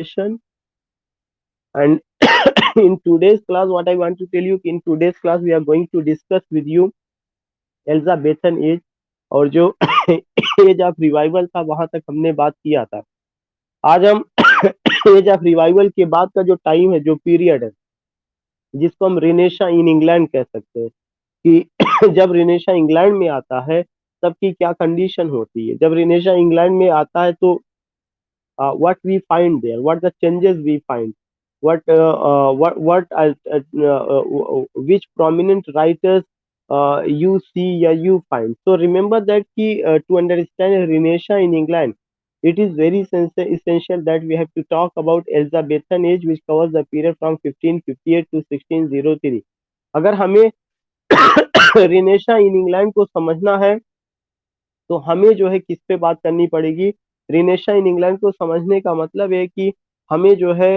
education. And in today's class, what I want to tell you, in today's class, we are going to discuss with you Elizabethan age, और जो as of revival था वहां तक हमने बात किया था। आज हम एज ऑफ रिवाइवल के बाद का जो टाइम है, जो पीरियड है, जिसको हम रिनेशा इन इंग्लैंड कह सकते हैं, कि जब रिनेशा इंग्लैंड में आता है तब की क्या कंडीशन होती है। जब रिनेशा इंग्लैंड में आता है तो what we find there, what the changes we find, which prominent writers you see, yeah, you find. So remember that key, to understand Renaissance in England, it is very essential that we have to talk about Elizabethan age, which covers the period from 1558 to 1603. अगर हमें रिनेशा in England को समझना है तो हमें जो है किस पे बात करनी पड़ेगी। रिनेशा इन इंग्लैंड को समझने का मतलब है कि हमें जो है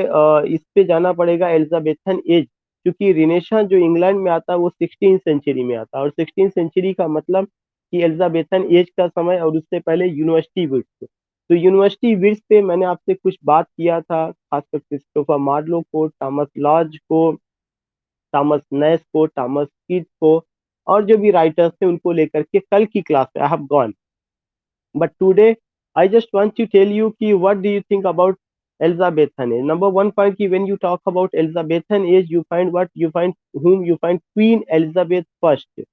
इस पे जाना पड़ेगा एलिजाबेथन एज, क्योंकि रिनेशा जो इंग्लैंड में आता है वो 16 सेंचुरी में आता है, और 16 सेंचुरी का मतलब कि एलिजाबेथन एज का समय, और उससे पहले यूनिवर्सिटी विड्स। तो यूनिवर्सिटी विड्स पे मैंने आपसे कुछ बात किया था, खासकर क्रिस्टोफर मार्लो को, थॉमस लॉज को, थॉमस नैश को, थॉमस किट को, और जो भी राइटर्स थे उनको लेकर के कल की क्लास में I have gone. But today, I just want to tell you कि what do you think about Elizabethan age? Number one point कि when you talk about Elizabethan age, you find what you find, whom you find Queen Elizabeth first.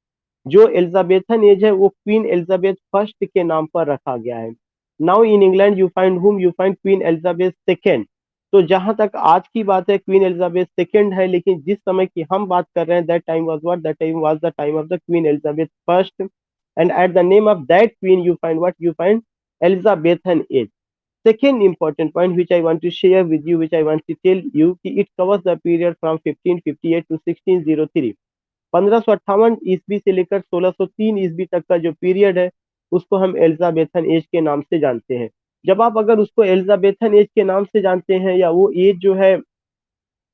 जो Elizabethan age है वो queen Elizabeth first के नाम पर रखा गया है। Now in England you find whom, you find queen Elizabeth second. तो जहां तक आज की बात है क्वीन एलिजाबेथ सेकेंड है, लेकिन जिस समय की हम बात कर रहे हैं that time was what, that time was the time of the queen Elizabeth first, and at the name of that queen you find what, you find Elizabethan age. Second important point which I want to share with you, which I want to tell you, कि it covers the period from 1558 to 1603। 1558 ईस्वी से लेकर 1603 ईस्वी तक का जो period है उसको हम एलिजाबेथन एज के नाम से जानते हैं। जब आप अगर उसको एलिजाबेथन एज के नाम से जानते हैं, या वो एज जो है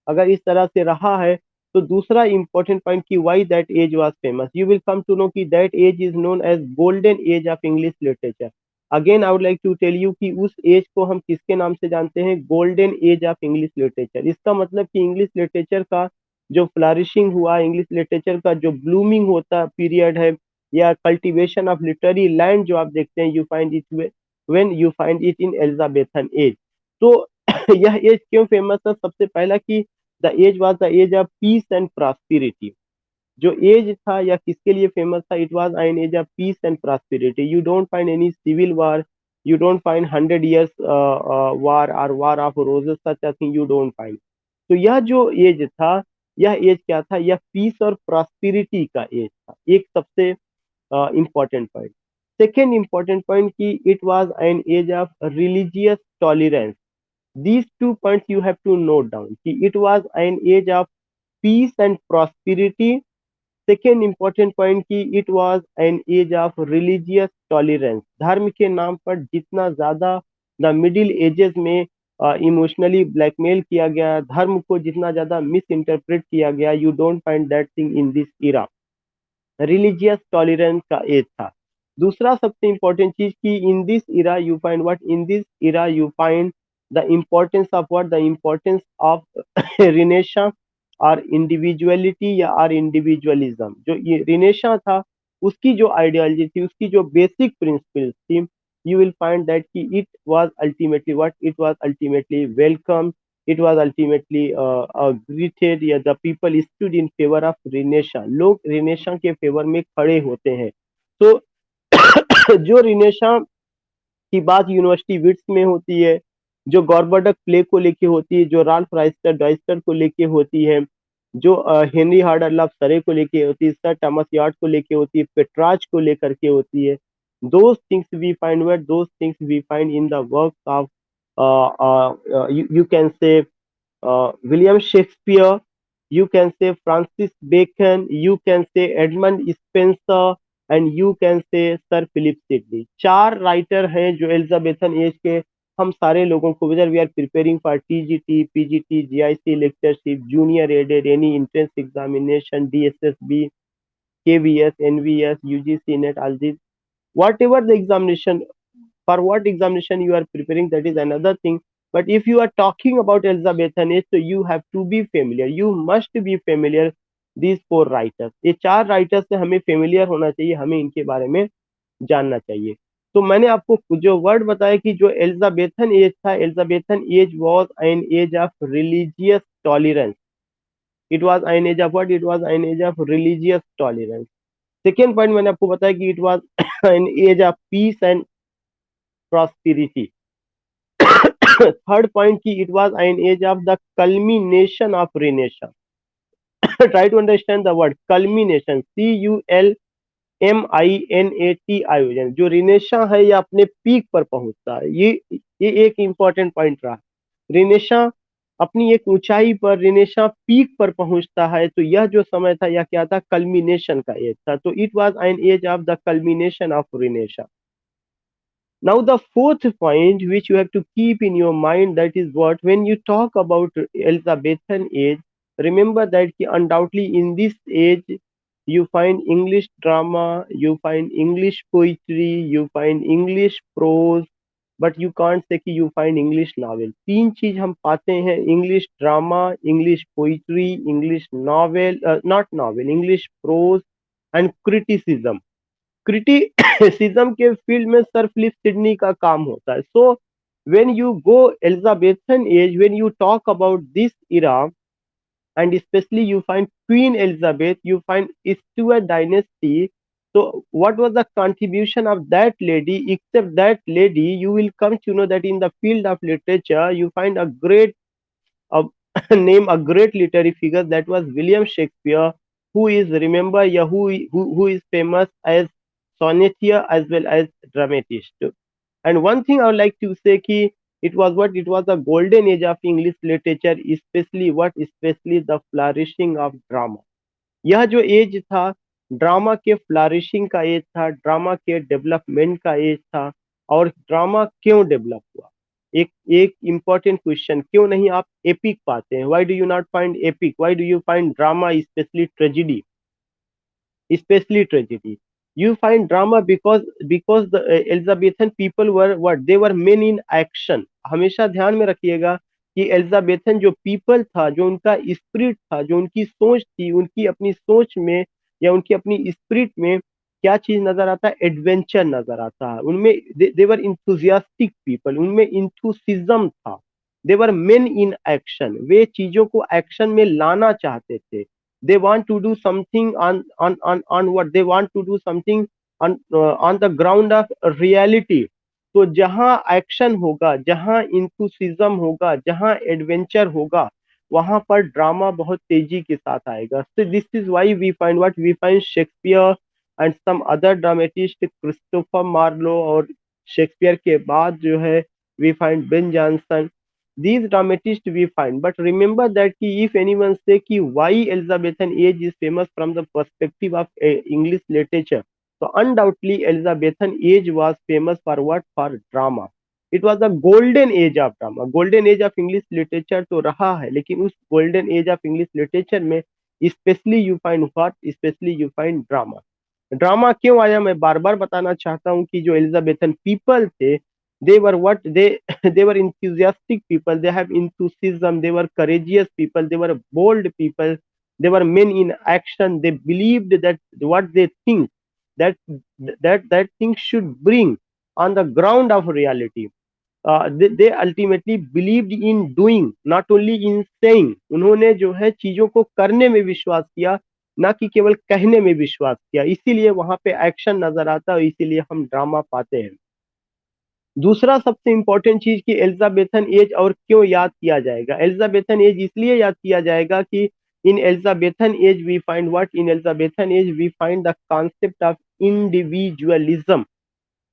अगर इस तरह से रहा है, तो दूसरा इंपॉर्टेंट पॉइंट की why that age was famous, you will come to know कि that age is known as golden age of English literature. Again I would like to tell you कि उस एज को हम किसके नाम से जानते हैं, golden age of English literature. इसका मतलब कि इंग्लिश लिटरेचर का जो फ्लरिशिंग हुआ, इंग्लिश लिटरेचर का जो ब्लूमिंग होता पीरियड है, या कल्टीवेशन ऑफ लिटरेरी लैंड जो आप देखते हैं, you find it when you find it in Elizabethan age. तो यह एज क्यों फेमस है, सबसे पहला कि the age was the age of peace and prosperity. जो एज था या किसके लिए फेमस था, it was an age of peace and prosperity. You don't find any civil war, you don't find 100 years war और war of roses, such a thing you don't find. तो यह जो एज था, यह एज क्या था, यह पीस और प्रॉस्पेरिटी का एज था, एक सबसे important point. Second important point की it was an age of religious tolerance. these 2 points you have to note down कि it was an age of peace and prosperity। second important point कि it was an age of religious tolerance। धर्म के नाम पर जितना ज्यादा the Middle Ages में emotionally blackmail किया गया, धर्म को जितना ज्यादा मिस इंटरप्रेट किया गया, you don't find that thing in this era. Religious tolerance का एज था। दूसरा सबसे इंपॉर्टेंट चीज की in this era you find what, in this era you find the importance of what, the importance of Renaissance और individuality या और individualism. जो ये रिनेशा था उसकी जो आइडियोलॉजी थी, उसकी जो बेसिक प्रिंसिपल्स थी, you will find that it was ultimately what, it was ultimately welcome, it was ultimately greeted, या the people stood in favor of रिनेशा। लोग रिनेशा के फेवर में खड़े होते हैं। तो जो रिनेशा की बात यूनिवर्सिटी विट्स में होती है, जो गॉर्बडक प्ले को लेके होती है, जो राल्फ राइस्टर डॉयस्टर को लेके होती है, जो हेनरी हार्डर लव सरे को लेके होती है, सर थॉमस यार्ड को लेके होती है, पेट्राच को लेकर के होती है, those things we find where, those things we find in the works of you can say William Shakespeare, you can say Francis Bacon, you can say Edmund Spencer, and you can say Sir Philip Sidney. चार writer हैं जो Elizabethan एज के हम सारे लोगों को, whether we are preparing for TGT, PGT, GIC lectureship, junior aided, any entrance examination, DSSB, KVS, NVS, UGC NET, all this, whatever the examination, for what examination you are preparing, that is another thing, But if you are talking about Elizabethan age, so you have to be familiar. You must be familiar these four writers. ये चार writers से हमें familiar होना चाहिए, हमें इनके बारे में जानना चाहिए. तो मैंने आपको जो वर्ड बताया कि जो एलिजाबेथन एज था, Elizabethan age was an age of religious tolerance. It was an age of what? It was an age of religious tolerance. Second point मैंने आपको बताया कि it was an age of peace and prosperity. Third point की it was an age of the culmination of Renaissance. Try to understand the word culmination, CULMINATION. जो रिनेशा है ये अपने peak पर पहुंचता है. ये एक इंपॉर्टेंट पॉइंट रहा. रिनेशा अपनी एक ऊंचाई पर, रिनेशा पीक पर पहुंचता है. तो यह जो समय था यह क्या था? कल्मिनेशन का एज था. तो it was an age of the culmination of Renaissance. Now, the fourth point which you have to keep in your mind, that is what, when you talk about Elizabethan age, remember that undoubtedly in this age you find English drama, you find English poetry, you find English prose, but you can't say कि you find English novel. तीन चीज हम पाते हैं: English drama, English poetry, English novel, not novel, English prose and criticism. Criticism के field में sir Philip Sydney का काम होता है. So when you go Elizabethan age, when you talk about this Ira, and especially you find Queen Elizabeth, you find Stuart dynasty. So what was the contribution of that lady? Except that lady, you will come to know that in the field of literature you find a great a name, a great literary figure, that was William Shakespeare, who is, remember, yeah, who is famous as sonneteer as well as dramatist. And one thing I would like to say ki it was what? It was a golden age of English literature, especially what? Especially the flourishing of drama. यह जो age था, drama के flourishing का age था, drama के development का age था. और ड्रामा क्यों डेवलप हुआ? एक एक इंपॉर्टेंट क्वेश्चन, क्यों नहीं आप एपिक पाते हैं? Why do you not find epic? Why do you find drama, specially tragedy? Especially tragedy. You find drama because the Elizabethan people were what? They were men in action. हमेशा ध्यान में रखिएगा कि एलिजाबेथन जो people था, जो उनका spirit था, जो उनकी सोच थी, उनकी अपनी सोच में या उनकी अपनी स्पिरिट में क्या चीज नजर आता है? एडवेंचर नजर आता है उनमें. दे वर इंथुजियास्टिक पीपल, उनमें इंथुसिज्म था. दे वर मेन इन एक्शन. वे चीजों को एक्शन में लाना चाहते थे. They want to do something on what? They want to do something on the ground of reality. तो जहां एक्शन होगा, जहां इंथुसिज्म होगा, जहां एडवेंचर होगा, वहां पर ड्रामा बहुत तेजी के साथ आएगा. So this is why we find what? We find Shakespeare and some other dramatist, Christopher Marlowe, और शेक्सपियर के बाद जो है we find Ben Jonson. These dramatists we find. But remember that if anyone say कि why Elizabethan age is famous from the perspective of English literature, so undoubtedly Elizabethan age was famous for what? For drama. It was the golden age of drama. Golden age of English literature तो रहा है, लेकिन उस golden age of English literature में especially you find what? Especially you find drama. Drama क्यों आया मैं बार बार बताना चाहता हूँ कि जो एलिजाबेथन पीपल थे, they were what? They were enthusiastic people. They have enthusiasm. They were courageous people. They were bold people. They were men in action. They believed that what they think, that that thing should bring on the ground of reality. They ultimately believed in doing, not only in saying. उन्होंने जो है चीजों को करने में विश्वास किया, ना कि केवल कहने में विश्वास किया. इसीलिए वहां पे एक्शन नजर आता है, इसीलिए हम ड्रामा पाते हैं. दूसरा सबसे इंपॉर्टेंट चीज कि एलिजाबेथन एज और क्यों याद किया जाएगा? एलिजाबेथन एज इसलिए याद किया जाएगा कि in Elizabethan age we find what? In Elizabethan age we find the concept of individualism,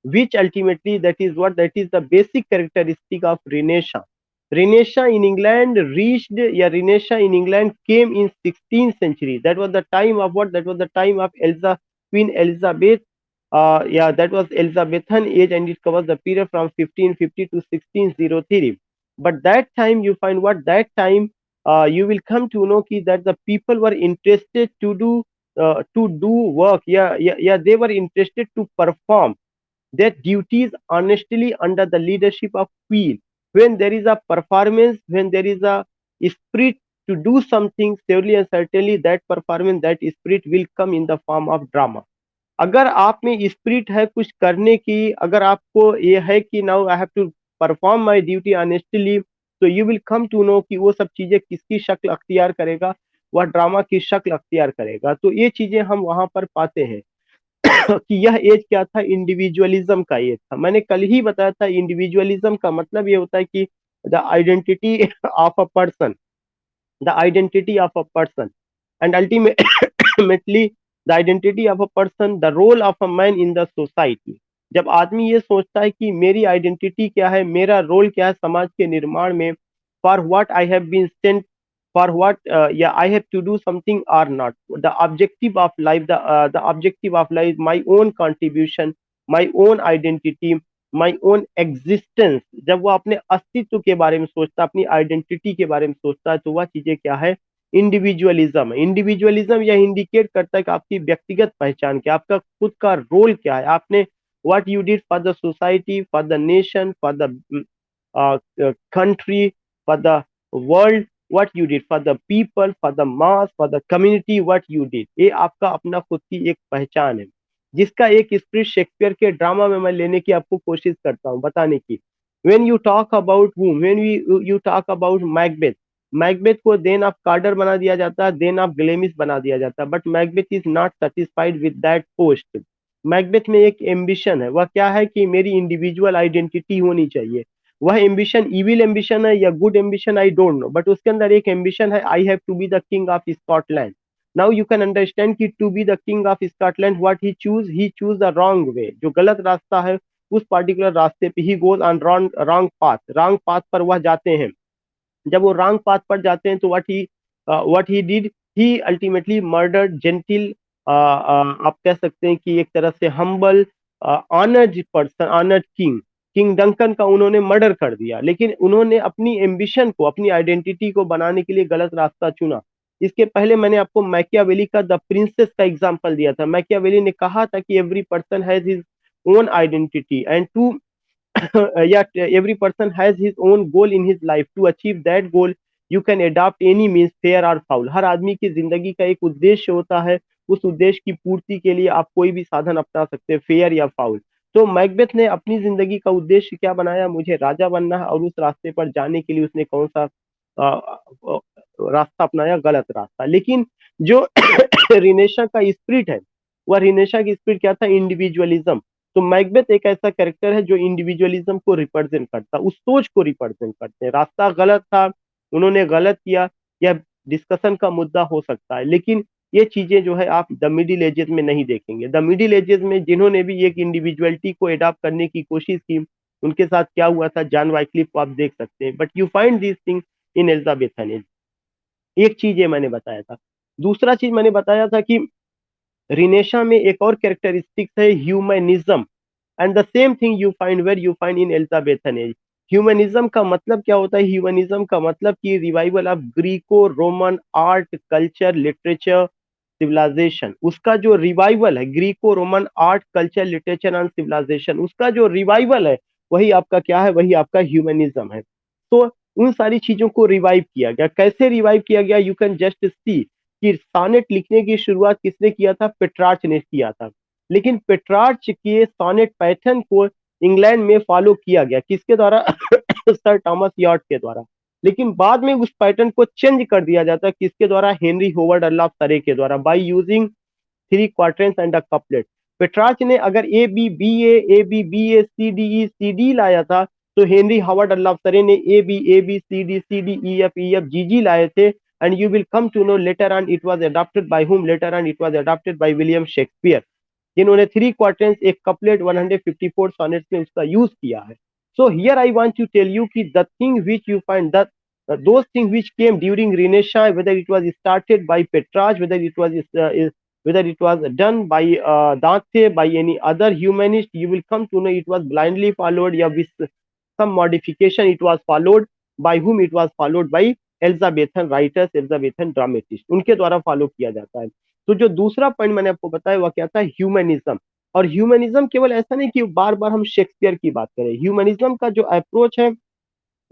which ultimately that is what? That is the basic characteristic of Renaissance. Renaissance in England reached, yeah, Renaissance in England came in 16th century. That was the time of what? That was the time of Queen Elizabeth. Yeah, that was Elizabethan age, and it covers the period from 1550 to 1603. But that time you find what? That time you will come to know ki that the people were interested to do work. Yeah, yeah, yeah. They were interested to perform their duties honestly under the leadership of Queen. when there is a performance, when there is a spirit to do something, surely and certainly that performance, that spirit will come in the form of drama. अगर आप में spirit है कुछ करने की, अगर आपको ये है कि now I have to perform my duty honestly, तो you will come to know कि वो सब चीजें किसकी शक्ल अख्तियार करेगा, वह ड्रामा की शक्ल अख्तियार करेगा। तो ये चीजें हम वहां पर पाते हैं कि यह एज क्या था, इंडिविजुअलिज्म का एज था। मैंने कल ही बताया था इंडिविजुअलिज्म का मतलब ये होता है कि the identity of a person, the identity of a person, and ultimately the identity of a person, the role of a man in the society। जब आदमी ये सोचता है कि मेरी आइडेंटिटी क्या है, मेरा रोल क्या है समाज के निर्माण में, for what I have been sent, for what या I have to do something or not, the objective of life, the objective of life, my own contribution, my own identity, my own existence. जब वो अपने अस्तित्व के बारे में सोचता है, अपनी आइडेंटिटी के बारे में सोचता है, तो वह चीजें क्या है, इंडिविजुअलिज्म है। इंडिविजुअलिज्म यह इंडिकेट करता है कि आपकी व्यक्तिगत पहचान क्या, आपका खुद का रोल क्या है, आपने what you did for the society, for the nation, for the country, for the world, what you did for the people, for the mass, for the community, what you did। ये आपका अपना खुद की एक पहचान है, जिसका एक स्पिरिट शेक्सपियर के ड्रामा में मैं लेने की आपको कोशिश करता हूँ बताने की। when you talk about whom, when you talk about Macbeth, Macbeth को देन ऑफ कार्डर बना दिया जाता है, देन ऑफ ग्लेमिस बना दिया जाता है, but Macbeth is not satisfied with that post. Macbeth में एक एम्बिशन है, वह क्या है कि मेरी इंडिविजुअल आइडेंटिटी होनी चाहिए। वह एम्बिशन इविल एम्बिशन है या good ambition I don't know, but उसके अंदर एक एम्बिशन है, I have to be the king of Scotland. Now you can understand कि to be the king of Scotland what he choose the wrong way, जो गलत रास्ता है उस पार्टिकुलर रास्ते पे he goes on wrong path पर वह जाते हैं। जब वो रॉन्ग पाथ पर जाते हैं तो what he did, he ultimately murdered gentle, आप कह सकते हैं कि एक तरह से humble honoured person, honoured king, king Duncan का उन्होंने मर्डर कर दिया। लेकिन उन्होंने अपनी एम्बिशन को, अपनी आइडेंटिटी को बनाने के लिए गलत रास्ता चुना। इसके पहले मैंने आपको मैकियावेली का द प्रिंसेस का एग्जांपल दिया था। मैकियावेली ने कहा था कि every person has his own identity and to yeah, every person has his own goal in his life, to achieve that goal you can adopt any means, fair or foul। हर आदमी की जिंदगी का एक उद्देश्य होता है, उस उद्देश्य की पूर्ति के लिए आप कोई भी साधन अपना सकते हैं, फेयर या फाउल। तो मैकबेथ ने अपनी जिंदगी का उद्देश्य क्या बनाया, मुझे राजा बनना है, और उस रास्ते पर जाने के लिए उसने कौन सा रास्ता अपनाया, गलत रास्ता। लेकिन जो रिनेशा का स्पिरिट है, वह रिनेशा की स्पिरिट क्या था, इंडिविजुअलिज्म। तो मैकबेथ एक ऐसा कैरेक्टर है जो इंडिविजुअलिज्म को रिप्रेजेंट करता है, उस सोच को रिप्रेजेंट करते हैं। रास्ता गलत था, उन्होंने गलत किया, यह डिस्कशन का मुद्दा हो सकता है, लेकिन ये चीजें जो है आप द मिडिल एजेस में नहीं देखेंगे। द मिडिल एजेस में जिन्होंने भी एक इंडिविजुअलिटी को एडॉप्ट करने की कोशिश की, उनके साथ क्या हुआ था, जॉन वाइक्लिफ को आप देख सकते हैं। But you find this thing in Elizabethan as. एक चीज ये मैंने बताया था। दूसरा चीज मैंने बताया था कि रिनेशा में एक और कैरेक्टरिस्टिक्स है, humanism, and the same thing you find where you find in Elizabethan age. Humanism का मतलब क्या होता है, ह्यूमनिज्म का मतलब कि revival of Greco Roman art, culture, literature, civilisation. उसका जो रिवाइवल है, Greco Roman art, culture, literature and civilisation, उसका जो रिवाइवल है, वही आपका क्या है, वही आपका ह्यूमनिज्म है। तो उन सारी चीजों को रिवाइव किया गया। कैसे रिवाइव किया गया, यू कैन जस्ट सी कि सानेट लिखने की शुरुआत किसने किया था, पेट्रार्च ने किया था। लेकिन पेट्रार्च के सोनेट पैटर्न को इंग्लैंड में फॉलो किया गया, किसके द्वारा सर थॉमस यॉर्ट के द्वारा। लेकिन बाद में उस पैटर्न को चेंज कर दिया जाता है, किसके द्वारा, हेनरी होवर्ड अल्लाफ सरे के द्वारा, by using three quatrains and a couplet. Petrarch ने अगर A B B A C D लाया था, तो हेनरी हावर्ड अल्लाफ सरे ने A B C D E F G G लाए थे। And you will come to know later on it was adopted by whom, later on it was adopted by William Shakespeare, जिन्होंने three quatrains, एक couplet, 154 sonnets में उसका use किया है। So here I want to tell you कि the thing which you find that those things which came during Renaissance, whether it was started by Petrarch, whether it was done by Dante, by any other humanist, you will come to know it was blindly followed, या with some modification it was followed। by whom it was followed, by Elizabethan writers, Elizabethan dramatists, उनके द्वारा follow किया जाता है। तो जो दूसरा point मैंने आपको बताया वह क्या था, ह्यूमनिज्म। और ह्यूमनिज्म केवल ऐसा नहीं कि बार बार हम शेक्सपियर की बात करें, ह्यूमनिज्म का जो अप्रोच है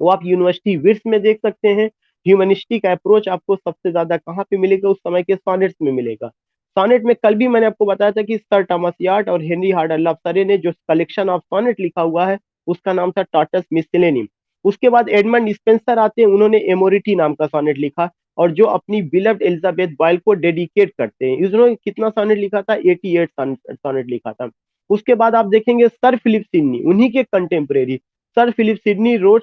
वो आप यूनिवर्सिटी विट्स में देख सकते हैं। ह्यूमनिस्टिक अप्रोच आपको सबसे ज्यादा कहाँ पे मिलेगा? उस समय के सॉनेट्स में मिलेगा। सॉनेट में कल भी मैंने आपको बताया था कि सर थॉमस यार्ड और हेनरी हार्डर लवसरे ने जो कलेक्शन ऑफ सॉनेट लिखा हुआ है उसका नाम था टॉटस मिससेलेनियम। उसके बाद एडमंड स्पेंसर आते हैं, उन्होंने एमोरिटी नाम का सॉनेट लिखा और जो अपनी बिलव्ड एलिजाबेथ बॉयल को डेडिकेट करते हैं। उन्होंने कितना सॉनेट लिखा था? 88 सॉनेट लिखा था। उसके बाद आप देखेंगे सर फिलिप सिडनी, उन्हीं के contemporary Sir Philip Sidney wrote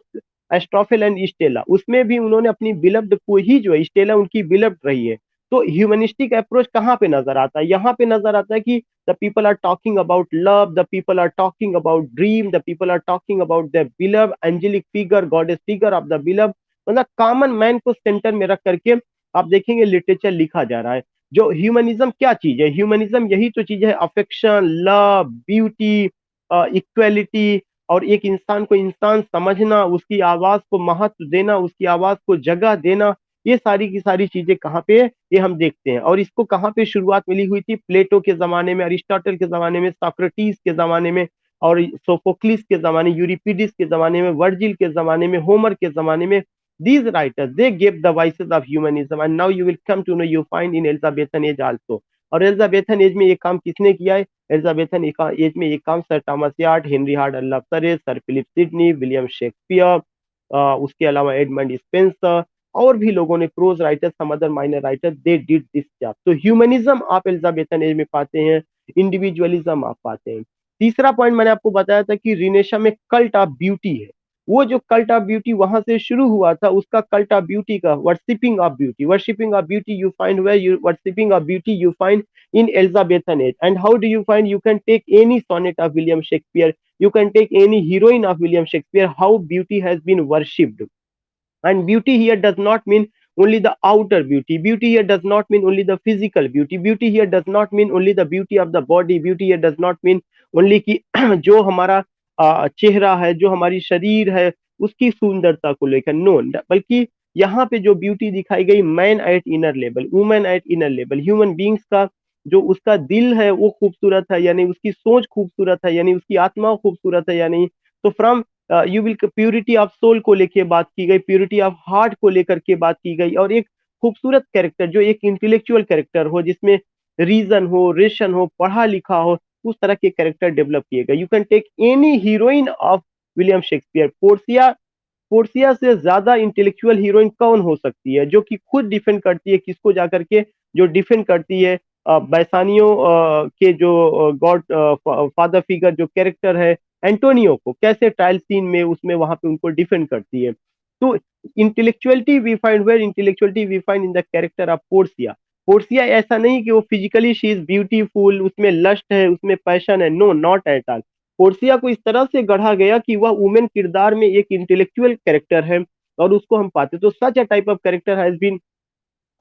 Astrophel and Stella, उसमें भी उन्होंने अपनी बिलव्ड को ही जो है, स्टेला उनकी बिलव्ड रही है। तो ह्यूमनिस्टिक अप्रोच कहाँ पे नजर आता है? यहाँ पे नजर आता है कि the people are talking about love, the people are talking about dream, the people are talking about the beloved angelic figure, goddess figure of the beloved. मतलब कॉमन मैन को सेंटर में रख करके आप देखेंगे लिटरेचर लिखा जा रहा है। जो ह्यूमनिज्म क्या चीज है? ह्यूमनिज्म यही तो चीज है, अफेक्शन, लव, ब्यूटी, इक्वेलिटी, और एक इंसान को इंसान समझना, उसकी आवाज को महत्व देना, उसकी आवाज को जगह देना। ये सारी की सारी चीजें कहाँ पे है? ये हम देखते हैं। और इसको कहाँ पे शुरुआत मिली हुई थी? प्लेटो के जमाने में, अरिस्टोटल के जमाने में, सोक्रेटिस के जमाने में, और सोफोक्लिस के जमाने, यूरिपिडिस के जमाने में, वर्जिल के जमाने में, होमर के जमाने में। these writers they gave the voices of humanism, and now you will come to know, you find in elizabethan age also। और एलिजाबेथन एज में ये काम किसने किया है? एलिजाबेथन एज में ये काम sir Thomas Wyatt, Henry Howard of Surrey, sir Philip Sidney, William Shakespeare, उसके अलावा एडमंड स्पेंसर और भी लोगों ने, prose writer, some other minor writer, they did this job. तो ह्यूमनिज्म आप एलिजाबेथन एज में पाते हैं, इंडिविजुअलिज्म आप पाते हैं। तीसरा पॉइंट मैंने आपको बताया था कि रिनेशा में कल्ट ऑफ ब्यूटी है। वो जो कल्ट ऑफ ब्यूटी वहां से शुरू हुआ था, उसका कल्ट ऑफ ब्यूटी का worshipping of beauty, worshipping of beauty you find where, you worshipping of beauty you find in Elizabethan age. And how do you find? You can take any sonnet of William Shakespeare, you can take any heroine of William Shakespeare, how beauty has been worshipped. And beauty here does not mean only the outer beauty. Beauty here does not mean only the physical beauty. Beauty here does not mean only the beauty of the body. Beauty here does not mean only कि जो हमारा चेहरा है, जो हमारी शरीर है, उसकी सुंदरता को लेकर, नो, बल्कि यहाँ पे जो ब्यूटी दिखाई गई, man eight inner level, women at inner level, human beings का जो उसका दिल है वो खूबसूरत है या नहीं, उसकी सोच खूबसूरत है या नहीं, उसकी आत्मा खूबसूरत है या नहीं। तो from you will, purity of soul को लेके बात की गई, प्योरिटी ऑफ हार्ट को लेकर के बात की गई, और एक खूबसूरत कैरेक्टर जो एक इंटेलेक्चुअल कैरेक्टर हो, जिसमें रीजन हो, रेशन हो, पढ़ा लिखा हो, उस तरह के कैरेक्टर डेवलप किए गए। You can take any heroine of William Shakespeare. Portia, Portia से ज्यादा इंटेलेक्चुअल हीरोइन कौन हो सकती है, जो कि खुद डिफेंड करती है किसको जाकर के? जो डिफेंड करती है बैसानियों के जो गॉड फादर फिगर जो कैरेक्टर है एंटोनियो को, कैसे ट्रायल सीन में उसमें वहां पे उनको डिफेंड करती है। तो intellectuality we find where, intellectuality we find in the character of Portia. Portia ऐसा नहीं कि वो फिजिकली शी इज ब्यूटीफुल, उसमें लस्ट है, उसमें पैशन है, no, not at all. Portia को इस तरह से गढ़ा गया कि वह वुमेन किरदार में एक इंटेलेक्चुअल कैरेक्टर है, और उसको हम पाते। तो such a type of character has been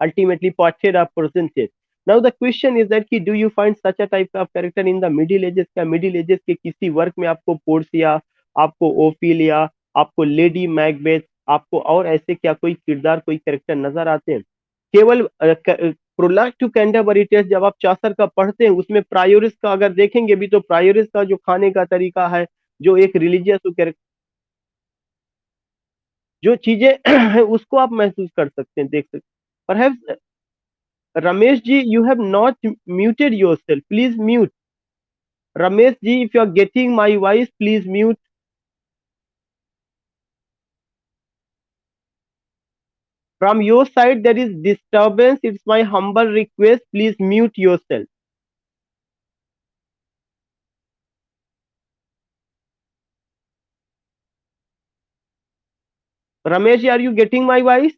ultimately portrayed or presented. Now the question is that कि do you find such a type of character in the Middle Ages? क्या मिडिल एजेस के किसी वर्क में आपको Portia, आपको Ophelia, आपको lady Macbeth, आपको और ऐसे क्या कोई किरदार, कोई कैरेक्टर नजर आते हैं? केवल प्रोलॉग टू कैंटरबरी टेस्ट जब आप चासर का पढ़ते हैं, उसमें प्रायोरिस का अगर देखेंगे भी तो प्रायोरिस का जो खाने का तरीका है, जो एक रिलीजियस कैरेक्टर, जो चीजें हैं उसको आप महसूस कर सकते हैं, देख सकते हैं। Perhaps Ramesh ji, you have not muted yourself. Please mute. Ramesh ji, if you are getting my voice, please mute. From your side, there is disturbance. It's my humble request. Please mute yourself. Ramesh ji, are you getting my voice?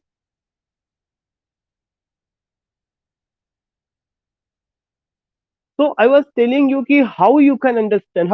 So I was telling you ki how you can understand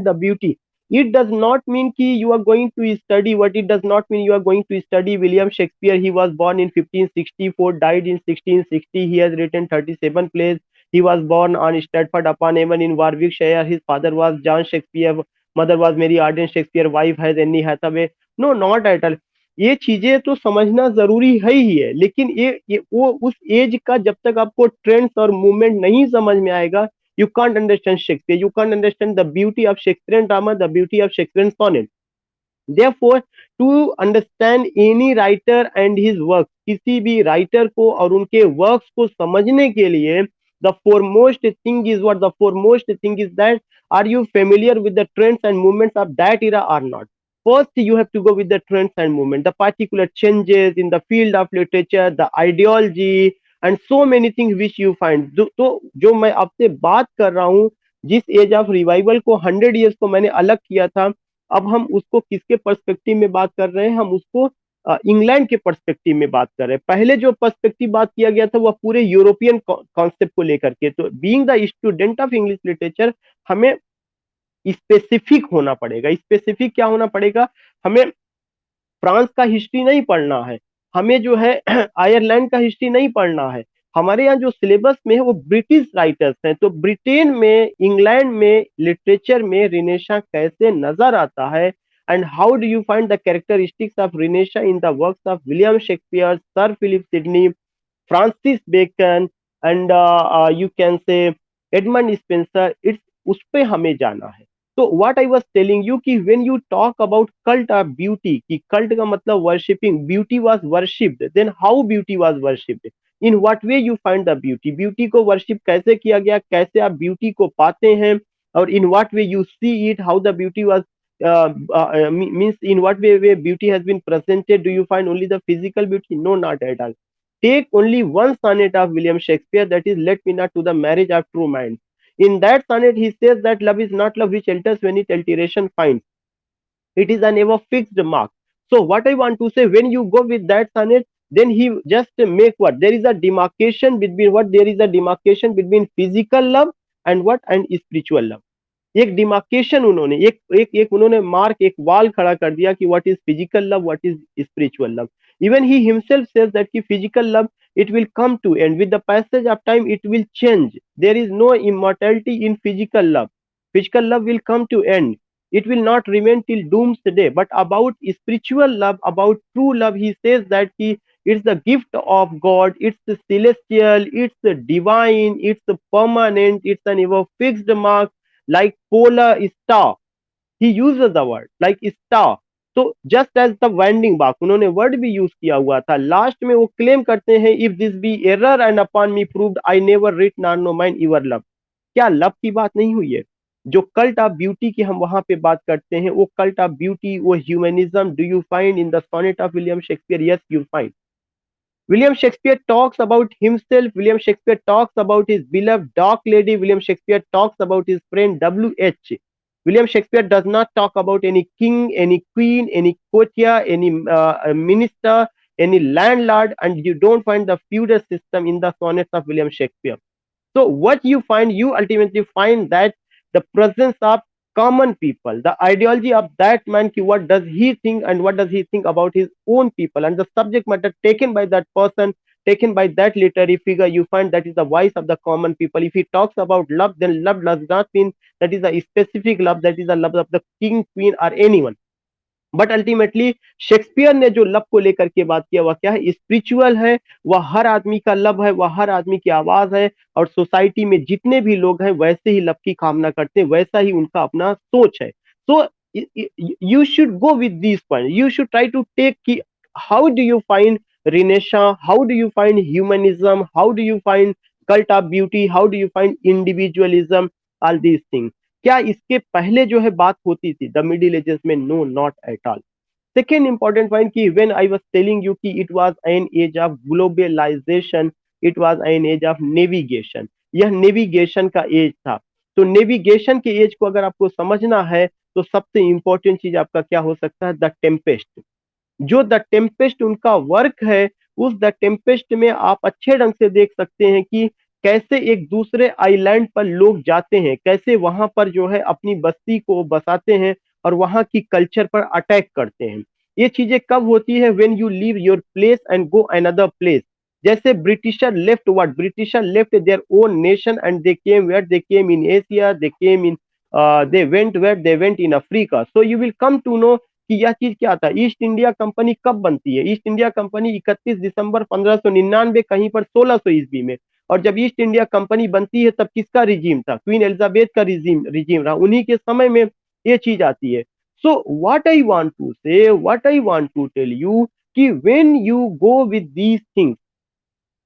the beauty. It does not mean ki you are going to study what, it does not mean you are going to study William Shakespeare. He was born in 1564, died in 1660. He has written 37 plays. He was born on Stratford upon Avon in Warwickshire. His father was John Shakespeare, mother was Mary Arden Shakespeare, wife has Anne Hathaway. No, not at all. ये चीजें तो समझना जरूरी है ही है, लेकिन ये वो उस एज का जब तक आपको ट्रेंड्स और मूवमेंट नहीं समझ में आएगा, you can't understand Shakespeare, you can't understand the beauty of Shakespearean drama, the beauty of Shakespearean sonnet. Therefore, to understand any writer and his work, किसी भी राइटर को और उनके वर्क्स को समझने के लिए, the foremost thing is what? The foremost thing is that are you familiar with the trends and movements of that era or not? First, you have to go with the trends and movement, the particular changes in the field of literature, the ideology, and so many things which you find. तो जो मैं आपसे बात कर रहा हूँ, जिस as of revival को 100 years को मैंने अलग किया था, अब हम उसको किसके पर्सपेक्टिव में बात कर रहे हैं? हम उसको इंग्लैंड के पर्सपेक्टिव में बात कर रहे हैं। पहले जो पर्सपेक्टिव बात किया गया था वह पूरे यूरोपियन कॉन्सेप्ट को लेकर के। तो being the student of English literature, हमें स्पेसिफिक होना पड़ेगा। स्पेसिफिक क्या होना पड़ेगा? हमें फ्रांस का हिस्ट्री नहीं पढ़ना है, हमें जो है आयरलैंड का हिस्ट्री नहीं पढ़ना है। हमारे यहाँ जो सिलेबस में है वो ब्रिटिश राइटर्स हैं। तो ब्रिटेन में, इंग्लैंड में लिटरेचर में रिनेशा कैसे नजर आता है, and how do you find the characteristics of Renaissance in the works of William Shakespeare, sir Philip Sidney, Francis Bacon, and you can say Edmund Spenser, it's उस पे हमें जाना है। तो what I was telling you कि when you talk about cult of beauty, कि cult का मतलब worshipping, beauty was worshipped, then how beauty was worshipped, in what way you find the beauty, beauty को वर्शिप कैसे किया गया, कैसे आप ब्यूटी को पाते हैं, और इन what way you see it, how the beauty was means in what way beauty has been presented. Do you find only the physical beauty? No, not at all. Take only one sonnet of William Shakespeare, that is, Let Me Not to the Marriage of True Minds. In that sonnet, he says that love is not love which alters when it alteration finds. It is an ever fixed mark. So, what I want to say, when you go with that sonnet, then he just make what? There is a demarcation between what? There is a demarcation between physical love and what? And spiritual love. एक demarcation उन्होंने, एक उन्होंने mark, एक वाल खड़ा कर दिया कि what is physical love, what is spiritual love. Even he himself says that कि physical love it will come to end with the passage of time, it will change, there is no immortality in physical love. Physical love will come to end, it will not remain till doomsday. But about spiritual love, about true love, he says that he, it's the gift of God, it's the celestial, it's the divine, it's the permanent, it's an ever fixed mark, like polar star. He uses the word like star. तो just as the winding बाक, उन्होंने word भी use किया हुआ था। Last में वो claim करते हैं, if this be error and upon me proved, I never writ nor no mine your love. क्या लव की बात नहीं हुई है? जो कल्ट ऑफ ब्यूटी की हम वहां पे बात करते हैं, वो कल्ट ऑफ ब्यूटी, वो humanism, do you find in the sonnet of William Shakespeare? Yes, you find. William Shakespeare talks about himself. William Shakespeare talks about his beloved Dock Lady. William Shakespeare talks about his friend W.H. William Shakespeare does not talk about any king, any queen, any courtier, any minister, any landlord, and you don't find the feudal system in the sonnets of William Shakespeare. So what you find, you ultimately find that the presence of common people, the ideology of that man, what does he think and what does he think about his own people, and the subject matter taken by that person, taken by that literary figure, you find that is the voice of the common people. If he talks about love, then love does not mean that is a specific love, that is the love of the king, queen, or anyone. But ultimately Shakespeare ने जो love को लेकर के बात किया वह क्या है? स्पिरिचुअल है, वह हर आदमी का लव है, वह हर आदमी की आवाज है, और सोसाइटी में जितने भी लोग हैं वैसे ही लव की कामना करते हैं, वैसा ही उनका अपना सोच है। So you should go with this point, you should try to take कि how do you find Renaissance, how do you find humanism, how do you find cult of beauty, how do you find individualism, all these things. क्या इसके पहले जो है बात होती थी the Middle Ages में? No, not at all. Second important point कि when I was telling you कि it was an age of globalisation, it was an age of navigation, यह नेविगेशन का एज था। तो नेविगेशन के एज को अगर आपको समझना है तो सबसे इंपॉर्टेंट चीज आपका क्या हो सकता है? The Tempest. जो द टेम्पेस्ट उनका वर्क है, उस द टेम्पेस्ट में आप अच्छे ढंग से देख सकते हैं कि कैसे एक दूसरे आइलैंड पर लोग जाते हैं, कैसे वहां पर जो है अपनी बस्ती को बसाते हैं और वहां की कल्चर पर अटैक करते हैं। ये चीजें कब होती है? When you leave your place and go another place. जैसे britisher left what? Britisher left their own nation and they came where? They came in Asia, they came in, they went where? They went in Africa. So you will come to know कि यह चीज क्या था। East India company कब बनती है? East India company 31 दिसंबर 1599 कहीं पर 1600 ईस्वी में। और जब ईस्ट इंडिया कंपनी बनती है तब किसका रिजीम था? क्वीन एलिजाबेथ का रिजीम रहा, उन्हीं के समय में ये चीज आती है। So what I want to say, what I want to tell you, कि when you go with these things,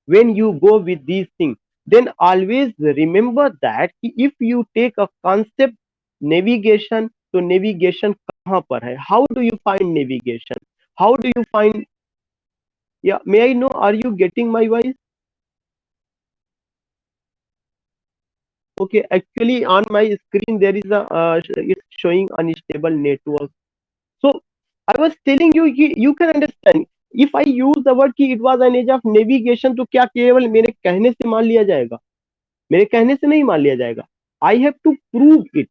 when you go with these things, then always remember that कि if you take a concept navigation, तो navigation कहाँ पर है? How do you find navigation? How do you find? Yeah, may I know, are you getting my voice? Okay, actually on my screen there is a it's showing unstable network. So I was telling you, you can understand, if I use the word कि it was an age of navigation, तो क्या केवल मेरे कहने से मान लिया जाएगा? मेरे कहने से नहीं मान लिया जाएगा. I have to prove it.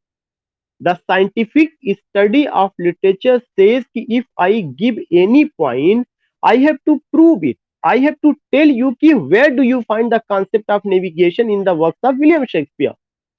The scientific study of literature says कि if I give any point, I have to prove it. I have to tell you कि where do you find the concept of navigation in the works of William Shakespeare.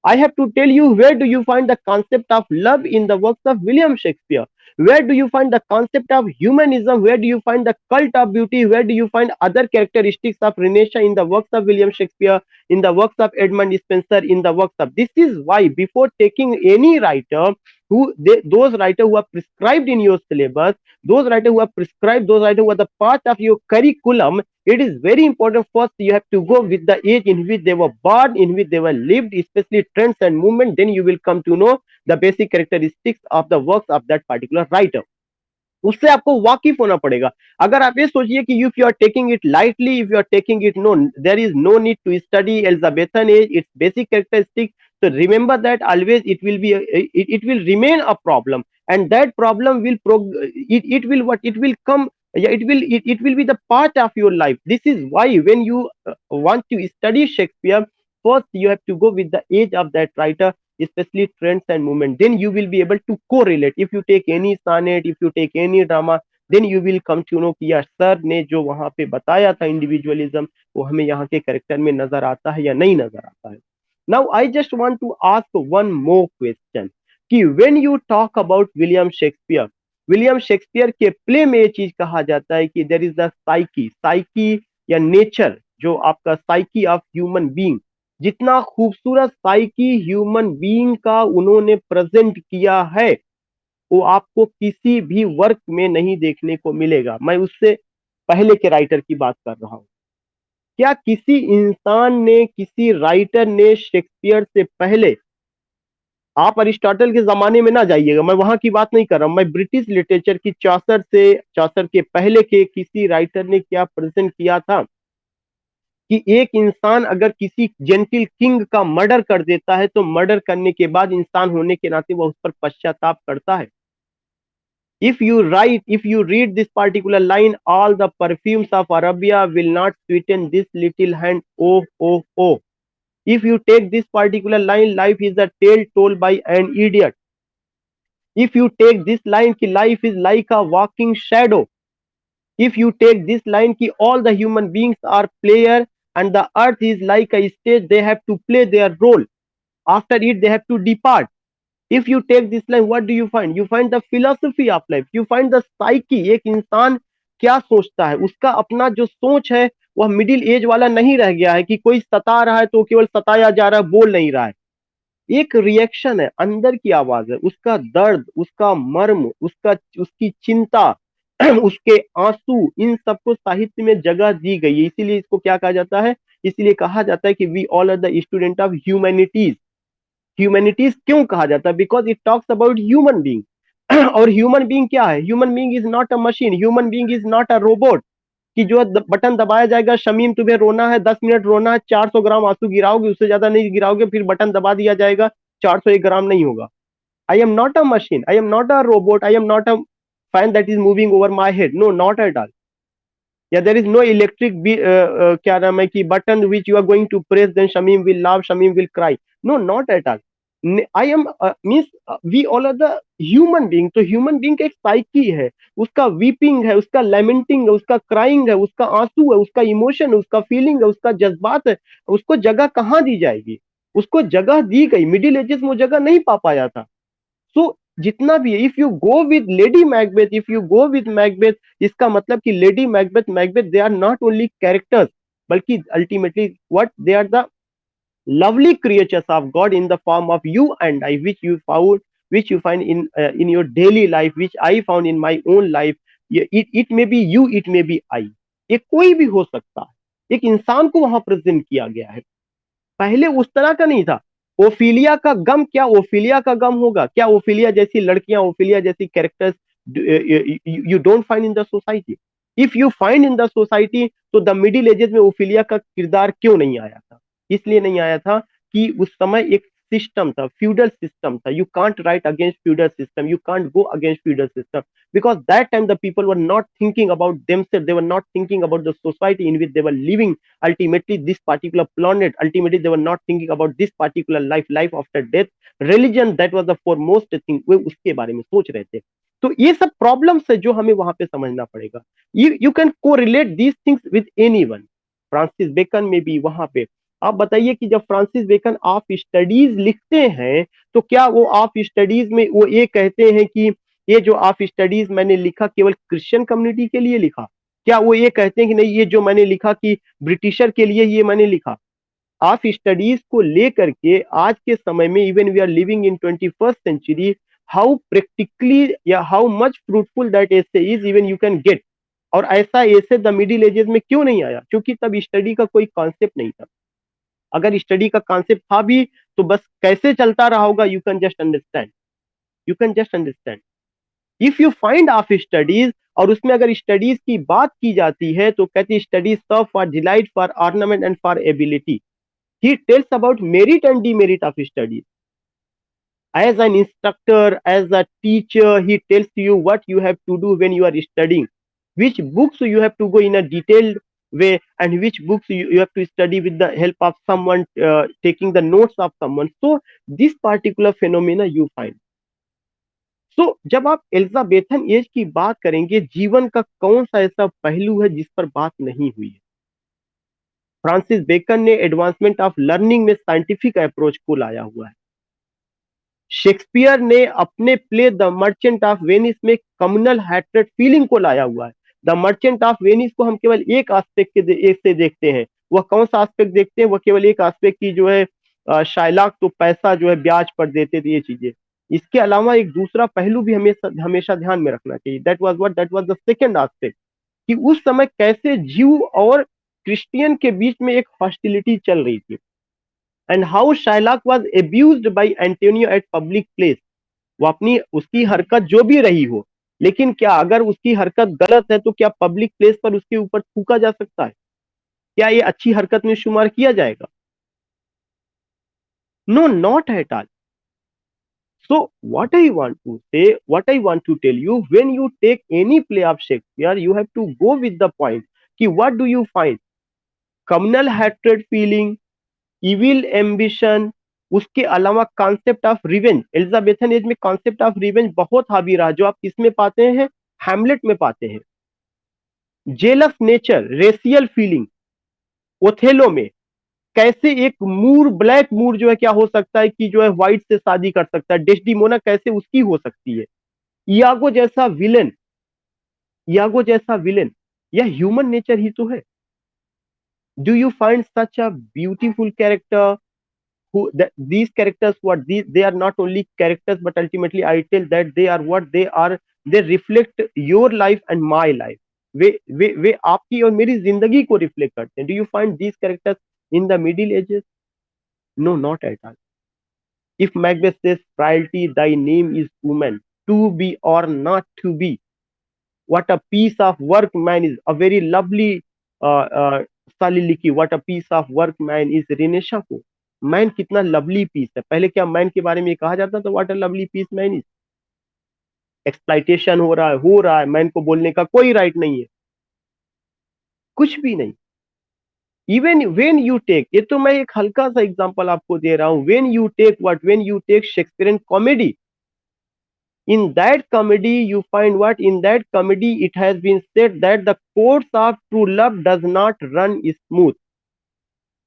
I have to tell you where do you find the concept of love in the works of William Shakespeare. Where do you find the concept of humanism? Where do you find the cult of beauty? Where do you find other characteristics of Renaissance in the works of William Shakespeare, in the works of Edmund Spenser, in the works of? This is why before taking any writer, those writers who are prescribed in your syllabus, those writers who are prescribed, those writers who are the part of your curriculum, it is very important. First, you have to go with the age in which they were born, in which they were lived, especially trends and movement. Then you will come to know the basic characteristics of the works of that particular writer. उससे आपको वाकिफ होना पड़ेगा. अगर आप ये सोचिए कि if you are taking it lightly, if you are taking it, no, there is no need to study Elizabethan age, it's basic characteristic. So remember that always it will be it will remain a problem, and that problem will it will what it will come. Yeah, it will be the part of your life. This is why when you want to study Shakespeare, first you have to go with the age of that writer, especially trends and movement. Then you will be able to correlate. If you take any sonnet, if you take any drama, then you will come to know कि यार sir ने जो वहां पे बताया था individualism, वो हमें यहाँ के कैरेक्टर में नजर आता है या नहीं नजर आता है. Now I just want to ask one more question कि when you talk about William Shakespeare, William Shakespeare के प्ले में ये चीज कहा जाता है कि there is the psyche, psyche या नेचर, जो आपका साइकी ऑफ ह्यूमन बीइंग. जितना खूबसूरत साइकी ह्यूमन बीइंग का उन्होंने प्रेजेंट किया है, वो आपको किसी भी वर्क में नहीं देखने को मिलेगा. मैं उससे पहले के राइटर की बात कर रहा हूं. क्या किसी इंसान ने, किसी राइटर ने शेक्सपियर से पहले, आप अरिस्टोटल के जमाने में ना जाइएगा, मैं वहां की बात नहीं कर रहा हूं, मैं ब्रिटिश लिटरेचर की 64 से 64 के पहले के किसी राइटर ने क्या प्रेजेंट किया था कि एक इंसान अगर किसी जेंटिल किंग का मर्डर कर देता है, तो मर्डर करने के बाद इंसान होने के नाते वह उस पर पश्चाताप करता है. If you read this particular line, all the perfumes of Arabia will not sweeten this little hand. Oh, oh, oh. If you take this particular line, life is a tale told by an idiot. If you take this line, ki life is like a walking shadow. If you take this line, ki all the human beings are player and the earth is like a stage, they have to play their role. After it, they have to depart. If you take this line, what do you find? You find the philosophy of life. You find the psyche. एक इंसान क्या सोचता है, उसका अपना जो सोच है वह मिडिल एज वाला नहीं रह गया है कि कोई सता रहा है तो केवल सताया जा रहा है, बोल नहीं रहा है. एक रिएक्शन है, अंदर की आवाज है, उसका दर्द, उसका मर्म, उसका उसकी चिंता, उसके आंसू, इन सबको साहित्य में जगह दी गई है. इसीलिए इसको क्या कहा जाता है? इसीलिए कहा जाता है कि we all are the student of humanities. Humanities क्यों कहा जाता है? Because it talks about human being. और ह्यूमन बीइंग क्या है? Human being is not a machine, human being is not a robot कि जो बटन दबाया जाएगा, शमीम तुम्हें रोना है, 10 मिनट रोना है, 400 ग्राम आंसू गिराओगे, उससे ज्यादा नहीं गिराओगे, फिर बटन दबा दिया जाएगा, 401 ग्राम नहीं होगा. I am not a machine, I am not a robot, I am not a fan that is moving over my head. No, not at all. Yeah there is no electric क्या नाम है कि button which you are going to press then Shamim will laugh, Shamim will cry. No, not at all. I am means we all are the human being. तो human being एक psyche है, उसका weeping है, उसका लेमेंटिंग है, उसका क्राइंग है, उसका आंसू है, उसका इमोशन है, उसका फीलिंग है, उसका जज्बात है. उसको जगह कहाँ दी जाएगी? उसको जगह दी गई, मिडिल एजेस में वो जगह नहीं पा पाया था. सो जितना भी है, if you go with lady Macbeth, if you go with Macbeth, इसका मतलब कि lady Macbeth, Macbeth, they are not only characters, बल्कि ultimately what they are the lovely creatures of God in the form of you and I, which you found which you find in your daily life, which I found in my own life. It may be you, it may be I, ये कोई भी हो सकता है, एक इंसान को वहां प्रेजेंट किया गया है। पहले उस तरह का नहीं था। ओफिलिया का गम क्या ओफिलिया का गम होगा क्या? ओफिलिया जैसी लड़कियां, ओफिलिया जैसी characters you don't find in the society. If you find in the society, तो द मिडिल एजेस में ओफिलिया का किरदार क्यों नहीं आया था? इसलिए नहीं आया था कि उस समय एक सिस्टम था, फ्यूडल सिस्टम था। You can't right against feudal system, you can't go against feudal system, because that time the people were not thinking about themselves, they were not thinking about the society in which they were living, ultimately this particular planet, ultimately they were not thinking about this particular life after death, religion, that was the foremost thing, वे उसके बारे में सोच रहे थे। तो ये सब problems है जो हमें वहां पे समझना पड़ेगा। You can correlate these things with anyone. Francis Bacon में भी वहां पे आप बताइए कि जब फ्रांसिस बेकन ऑफ स्टडीज लिखते हैं, तो क्या वो ऑफ स्टडीज में वो ये कहते हैं कि ये जो ऑफ स्टडीज मैंने लिखा केवल क्रिश्चियन कम्युनिटी के लिए लिखा? क्या वो ये कहते हैं कि नहीं, ये जो मैंने लिखा कि ब्रिटिशर के लिए ये मैंने लिखा? ऑफ स्टडीज को लेकर के आज के समय में, even we are living in 21st century, how practically या how much fruitful that essay is, even you can get. और ऐसा ऐसे द मिडिल एजेस में क्यों नहीं आया? क्योंकि तब स्टडी का कोई कॉन्सेप्ट नहीं था। अगर स्टडी का कॉन्सेप्ट था भी, तो बस कैसे चलता रहा होगा, you can just understand, you can just understand. If you find of studies, और उसमें अगर स्टडीज की बात की जाती है, तो कहती है studies serve for delight, for ornament and for ability. He tells about merit and demerit of studies. As an instructor, as a teacher, he tells you what you have to do when you are studying, which books you have to go in a detailed way, and which books you have to study with the help of someone, taking the notes of someone. So this particular phenomena you find. So जब आप Elizabethan as की बात करेंगे, जीवन का कौन सा ऐसा पहलू है जिस पर बात नहीं हुई है? फ्रांसिस बेकन ने एडवांसमेंट ऑफ लर्निंग में साइंटिफिक अप्रोच को लाया हुआ है। शेक्सपियर ने अपने play the merchant of Venice में कम्युनल हैट्रेड फीलिंग को लाया हुआ है। द मर्चेंट ऑफ वेनिस को हम केवल एक एस्पेक्ट के से देखते हैं। वह कौन सा एस्पेक्ट देखते हैं? वह केवल एक एस्पेक्ट की जो है, शाइलॉक तो पैसा जो है ब्याज पर देते थे, ये चीजें। इसके अलावा एक दूसरा पहलू भी हमेशा हमेशा ध्यान में रखना चाहिए। That was the second aspect, कि उस समय कैसे ज्यू और क्रिश्चियन के बीच में एक हॉस्टिलिटी चल रही थी, and how Shylock was abused by Antonio at public place. वो अपनी उसकी हरकत जो भी रही हो, लेकिन क्या अगर उसकी हरकत गलत है, तो क्या पब्लिक प्लेस पर उसके ऊपर थूका जा सकता है? क्या ये अच्छी हरकत में शुमार किया जाएगा? No, not at all. So what I want to say, what I want to tell you, when you take any play of Shakespeare, you have to go with the point कि what do you find? Communal hatred feeling, evil ambition, उसके अलावा concept of revenge. Elizabethan age में concept of revenge बहुत हावी रहा, जो आप किसमें पाते हैं? हैमलेट में पाते हैं। Jealous nature, racial feeling, Othello में कैसे एक मूर, ब्लैक मूर जो है क्या हो सकता है कि जो है व्हाइट से शादी कर सकता है, डेस्डिमोना कैसे उसकी हो सकती है। इयागो जैसा विलेन, इयागो जैसा विलेन, यह ह्यूमन नेचर ही तो है। Do you find such a beautiful character? who that these characters, what these, they are not only characters, but ultimately I tell that they are what they are, they reflect your life and my life। वे आपकी और मेरी जिंदगी को reflect करते हैं। Do you find these characters in the middle ages? No, not at all। if Macbeth says frailty thy name is woman, to be or not to be, what a piece of work man is, a very lovely soliloquy, what a piece of work man is Renaissance को। Man कितना lovely piece है। पहले क्या man के बारे में कहा जाता था what a lovely piece man is? Exploitation हो रहा है, मैन को बोलने का कोई राइट नहीं है, कुछ भी नहीं। इवन व्हेन यू टेक, ये तो मैं एक हल्का सा एग्जांपल आपको दे रहा हूं, when you take Shakespearean comedy, in that comedy you find what? In that comedy it has been said that the course of true love does not run smooth।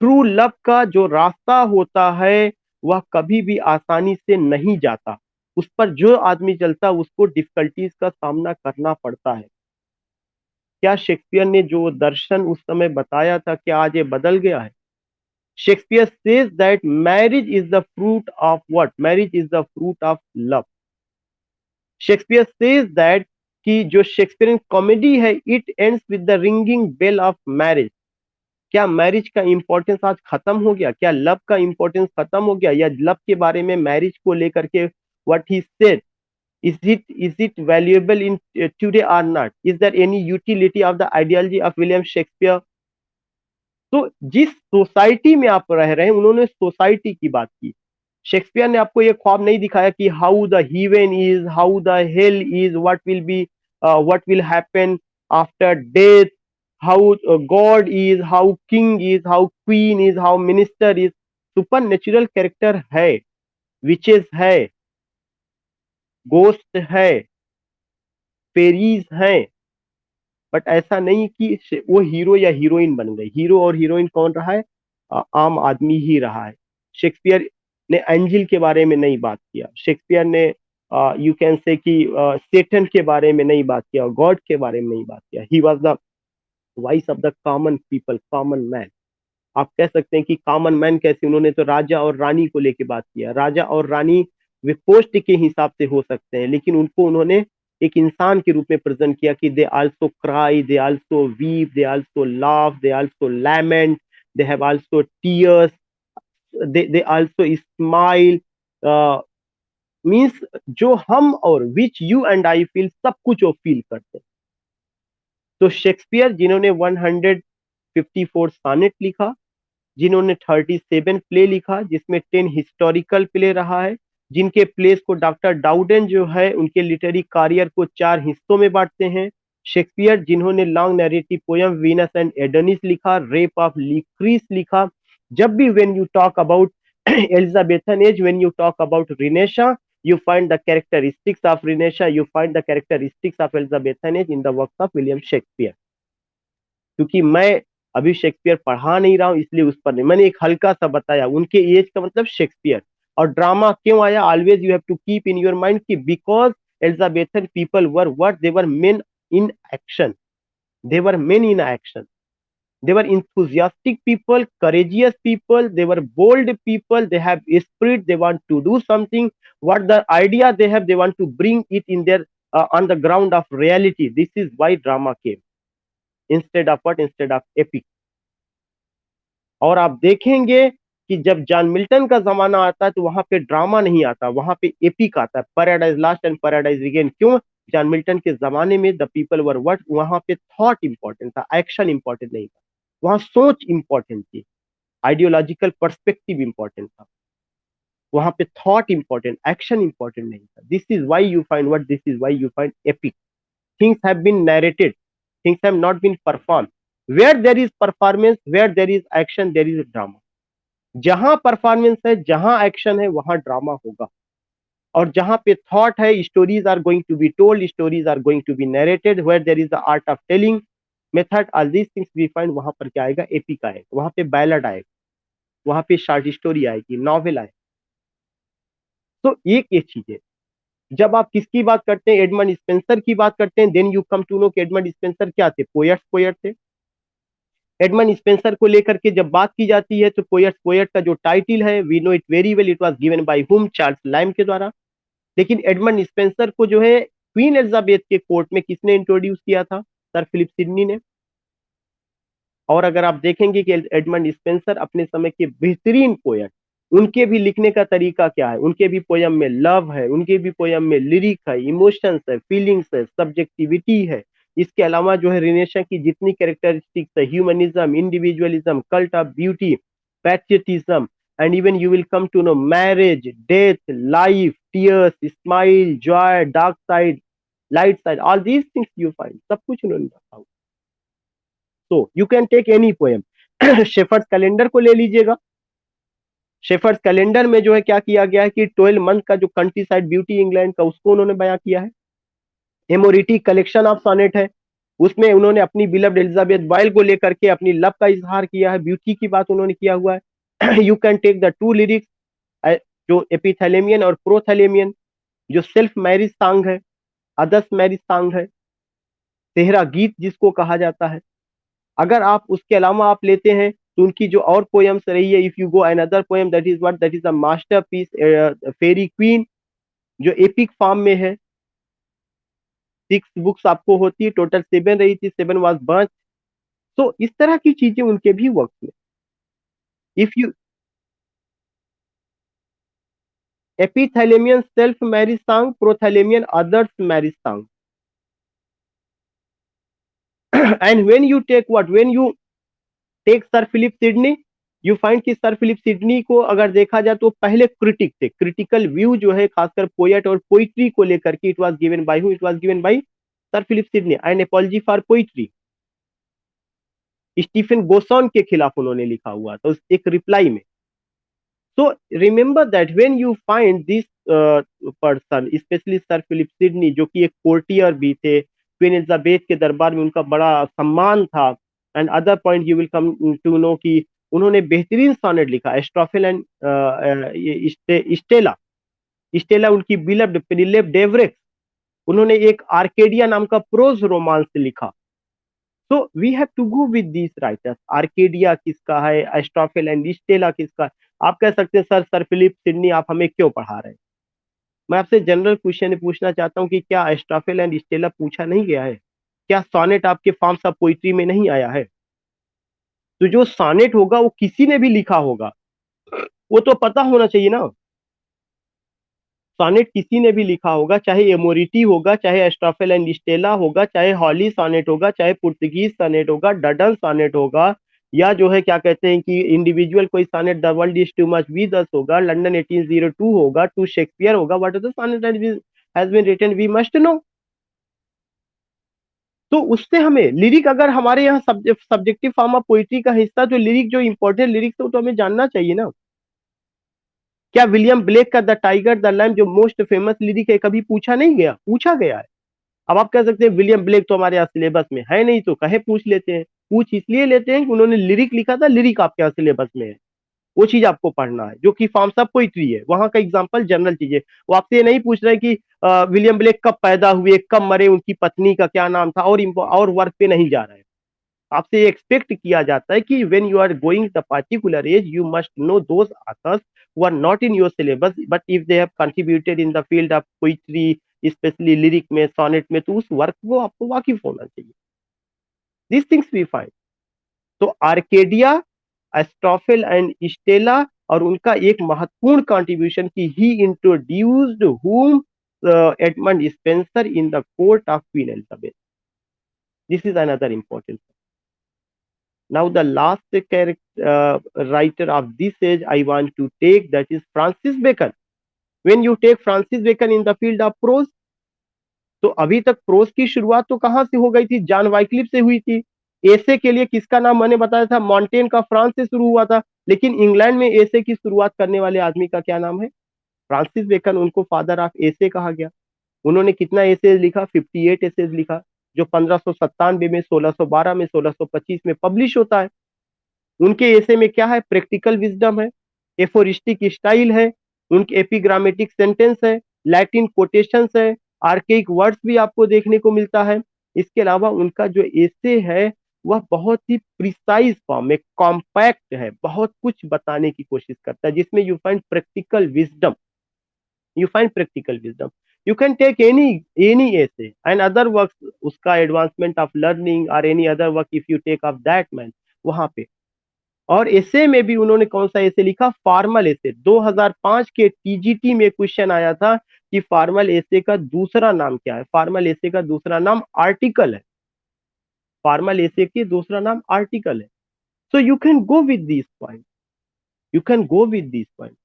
True love का जो रास्ता होता है वह कभी भी आसानी से नहीं जाता, उस पर जो आदमी चलता है उसको डिफिकल्टीज का सामना करना पड़ता है। क्या शेक्सपियर ने जो दर्शन उस समय बताया था, क्या आज ये बदल गया है? Shakespeare says that marriage is the fruit of what? Marriage is the fruit of love. Shakespeare says that कि जो शेक्सपियरियन कॉमेडी है it ends with the ringing bell of marriage. क्या मैरिज का इंपॉर्टेंस आज खत्म हो गया? क्या लव का इंपॉर्टेंस खत्म हो गया? या लव के बारे में, मैरिज को लेकर के what he said, is it valuable in today or not? Is there any utility of the ideology of William Shakespeare? तो जिस सोसाइटी में आप रह रहे हैं, उन्होंने सोसाइटी की बात की। शेक्सपियर ने आपको ये ख्वाब नहीं दिखाया कि how the heaven is, how the hell is, what will happen after death, how God is, how king is, how queen is, how minister is. Super natural character है, विचेस है, गोस्ट है, फेरीज है, but ऐसा नहीं कि वो hero या heroine बन गई। हीरो और हीरोइन कौन रहा है? आम आदमी ही रहा है। शेक्सपियर ने एंजिल के बारे में नहीं बात किया। शेक्सपियर ने यू कैन से कि सेटन के बारे में नहीं बात किया, गॉड के बारे में नहीं बात किया। He was the voice of the common people, common man. आप कह सकते हैं कि कॉमन मैन कैसे, उन्होंने तो राजा और रानी को लेके बात किया। राजा और रानी वे पोस्ट के हिसाब से हो सकते हैं, लेकिन उनको उन्होंने एक इंसान के रूप में प्रेजेंट किया कि they also cry, they also weep, they also laugh, they also lament, they have also tears, they also smile. Means जो हम और which you and I feel, सब कुछ वो फील करते हैं। तो शेक्सपियर जिन्होंने 154 सानेट लिखा, जिन्होंने 37 प्ले लिखा, जिसमें 10 हिस्टोरिकल प्ले रहा है, जिनके प्लेस को डॉक्टर डाउडेन जो है उनके लिटरेरी करियर को 4 हिस्सों में बांटते हैं। शेक्सपियर जिन्होंने long narrative poem Venus and Adonis लिखा, रेप ऑफ लिक्रीस लिखा। जब भी when you talk about Elizabethan age, when you talk about renaissance, you find the characteristics of Renesha, you find the characteristics of Elizabethan age in the works of William Shakespeare। क्योंकि मैं अभी Shakespeare पढ़ा नहीं रहा हूं, इसलिए उस पर नहीं, मैंने एक हल्का सा बताया। उनके एज का मतलब शेक्सपियर। और ड्रामा क्यों आया? Always you have to keep in your mind कि because Elizabethan people were what, they were men in action, they were men in action, they were enthusiastic people, courageous people, they were bold people, they have a spirit, they want to do something, what the idea they have, they want to bring it in their on the ground of reality। This is why drama came instead of what, instead of epic। और आप देखेंगे कि जब John Milton का जमाना आता है तो वहां पे ड्रामा नहीं आता, वहां पे एपिक आता है। Paradise last and paradise again. क्यों? जॉन मिल्टन के जमाने में द पीपल वर व्हाट, वहां पे थॉट इंपॉर्टेंट था, एक्शन इंपॉर्टेंट नहीं था। वहां सोच इंपॉर्टेंट थी, आइडियोलॉजिकल पर्सपेक्टिव इंपॉर्टेंट था। वहां पे थॉट इंपॉर्टेंट, एक्शन इंपॉर्टेंट नहीं था। This is why you find what, this is why you find epic. things have been narrated, things have not been performed। where there is performance, where there is action, there is drama। जहां performance है, जहां action है, वहां drama होगा। और जहां पे thought है, stories are going to be told, stories are going to be narrated. Where there is the art of telling method, all these things we find, वहां पर क्या आएगा? एपिक आएगा, वहां पे बैलड आएगा, वहां पे शॉर्ट स्टोरी आएगी, नॉवेल आएगी। तो एक ये चीज है। जब आप किसकी बात करते हैं? एडमंड स्पेंसर की बात करते हैं, then you come to know कि एडमंड स्पेंसर क्या थे? पोएट थे। एडमंड स्पेंसर को लेकर के जब बात की जाती है तो पोएट का जो टाइटल है, we know it very well, it was given by whom? Charles Lamb के द्वारा। लेकिन एडमंड स्पेंसर को जो है क्वीन एलिजाबेथ के कोर्ट में किसने इंट्रोड्यूस किया था? सर फिलिप सिडनी ने। और अगर आप देखेंगे कि एडमंड स्पेंसर अपने समय के बेहतरीन पोएट, उनके भी लिखने का तरीका क्या है? उनके भी पोयम में लव है, उनके भी पोयम में लिरिक है, इमोशंस है, फीलिंग्स है, सब्जेक्टिविटी है। इसके अलावा जो है रिनेशा की जितनी कैरेक्टरिस्टिक्स है, humanism, individualism, cult of beauty, patriotism, and even you will come to know marriage, death, life, tears, smile, joy, dark side, light side, all these things you find, सब कुछ उन्होंने रखा। तो you can take any poem. Shepherd's Calendar को ले लीजिएगा। Shepherd's calendar में जो है क्या किया गया है कि 12 मंथ का जो कंट्री साइड ब्यूटी इंग्लैंड का, उसको उन्होंने बयां किया है। एमोरिटी कलेक्शन ऑफ सोनेट है, उसमें उन्होंने अपनी बिलव्ड एलिजाबेथ बॉयल को लेकर के अपनी लव का इजहार किया है, ब्यूटी की बात उन्होंने किया हुआ है। You can take the two lyrics, जो एपिथैलेमियन और प्रोथैलेमियन, जो सेल्फ मैरिज सॉन्ग है, अदर्स मैरिज सॉन्ग है, तेहरा गीत जिसको कहा जाता है। अगर आप उसके अलावा आप लेते हैं तो उनकी जो और पोएम्स रही है, if you go another poem that is what, that is a masterpiece, Faerie Queene, जो एपिक फॉर्म में है। 6 बुक्स आपको होती है, टोटल 7 रही थी, 7 वाज बर्न। तो इस तरह की चीजें उनके भी वर्क में। If you epithalamian self marriage song, prothalamian others marriage song. And when you take what, when you take sir Philip Sidney, you find कि सर फिलिप सिडनी को अगर देखा जाए तो पहले क्रिटिक थे, क्रिटिकल व्यू जो है खासकर पोएट और पोइट्री को लेकर के, it was given by who, it was given by sir Philip Sidney, and apology for poetry Stephen Gosson के खिलाफ उन्होंने लिखा हुआ था एक रिप्लाई में। So remember that when you find this person, especially sir Philip Sidney, जो कि एक कोर्टियर भी थे, क्वीन एलिजाबेथ के दरबार में उनका बड़ा सम्मान था, and other point you will come to know कि उन्होंने बेहतरीन सॉनेट लिखा, एस्ट्रोफिल एंड स्टेला, स्टेला उनकी बिलव्ड पेनिलोप डेवरेक्स, उन्होंने एक आर्केडिया नाम का प्रोज रोमांस लिखा। तो we have to go with these writers. Arcadia किसका है, एस्ट्रोफिल एंड स्टेला किसका है। आप कह सकते हैं सर सर फिलिप सिडनी आप हमें क्यों पढ़ा रहे हैं। मैं आपसे जनरल क्वेश्चन पूछना चाहता हूं कि क्या एस्ट्रोफिल एंड स्टेला पूछा नहीं गया है? क्या सोनेट आपके फॉर्म्स ऑफ पोइट्री में नहीं आया है? तो जो सोनेट होगा वो किसी ने भी लिखा होगा, वो तो पता होना चाहिए ना। सोनेट किसी ने भी लिखा होगा, चाहे एमोरिटी होगा, चाहे एस्ट्रोफिल एंड स्टेला होगा, चाहे हॉली सोनेट होगा, चाहे पुर्तगीज सोनेट होगा, डडन सोनेट होगा, या जो है क्या कहते हैं कि इंडिविजुअल कोई sonnet the world is too much with us होगा, लंदन 1802 होगा, टू शेक्सपियर होगा, what is the sonnet has been written we must know. तो उससे हमें लिरिक, अगर हमारे यहाँ सब्जेक्टिव फॉर्म ऑफ पोइट्री का हिस्सा, तो लिरिक जो इंपॉर्टेंट लिरिक्स है वो तो हमें जानना चाहिए ना। क्या विलियम ब्लेक का द टाइगर द लैम जो मोस्ट फेमस लिरिक है कभी पूछा नहीं गया? पूछा गया है। अब आप कह सकते हैं विलियम ब्लेक तो हमारे यहाँ सिलेबस में है नहीं, तो कहे पूछ लेते हैं। पूछ इसलिए लेते हैं कि उन्होंने लिरिक लिखा था, लिरिक आपके यहाँ सिलेबस में है, वो चीज आपको पढ़ना है, जो कि फॉर्म्स ऑफ पोइट्री है, वहां का एग्जाम्पल जनरल चीज है। वो आपसे ये नहीं पूछ रहे कि विलियम ब्लेक कब पैदा हुए, कब मरे, उनकी पत्नी का क्या नाम था, और वर्क पे नहीं जा रहे हैं। आपसे एक्सपेक्ट किया जाता है कि when you are going the particular age you must know those authors who are not in your syllabus, but if they have contributed in the field of poetry, specially lyric में, sonnet में, तो उस work को आपको वाकिफ होना चाहिए। This things we find. तो आर्केडिया, एस्ट्रोफिल एंड स्टेला, और उनका एक महत्वपूर्ण कंट्रीब्यूशन की he introduced whom Edmund Spenser in the court of queen Elizabeth. This is another important. Now the last writer of this age I want to take, that is Francis Bacon. When you take Francis Bacon in the field of prose, तो अभी तक pros की शुरुआत तो कहां से हो गई थी? जॉन वाइक्लिफ से हुई थी। एसे के लिए किसका नाम मैंने बताया था? मॉन्टेन का, फ्रांस से शुरू हुआ था। लेकिन इंग्लैंड में एसे की शुरुआत करने वाले आदमी का क्या नाम है? Francis Bacon. उनको फादर ऑफ एसे कहा गया। उन्होंने कितना एसेज लिखा? 58 एसेज लिखा, जो 1597 में, 1612 में, 1625 में पब्लिश होता है। उनके ऐसे में क्या है? प्रैक्टिकल विजडम है, एफोरिस्टिक स्टाइल है, उनके एपिग्रामेटिक सेंटेंस है, लैटिन कोटेशंस है, आर्केइक वर्ड्स भी आपको देखने को मिलता है। इसके अलावा उनका जो ऐसे है वह बहुत ही प्रिसाइज फॉर्म में, कॉम्पैक्ट है, बहुत कुछ बताने की कोशिश करता है, जिसमें you find practical wisdom, you find practical wisdom. You can take any essay and other work, उसका एडवांसमेंट ऑफ लर्निंग और any other work if you take of that man, वहां पे। और ऐसे में भी उन्होंने कौन सा ऐसे लिखा? फॉर्मल ऐसे। 2005 के टीजीटी में क्वेश्चन आया था कि फॉर्मल ऐसे का दूसरा नाम क्या है? फॉर्मल ऐसे का दूसरा नाम आर्टिकल है। फॉर्मल ऐसे की दूसरा नाम आर्टिकल है। So you can go with this point, you can go with this point,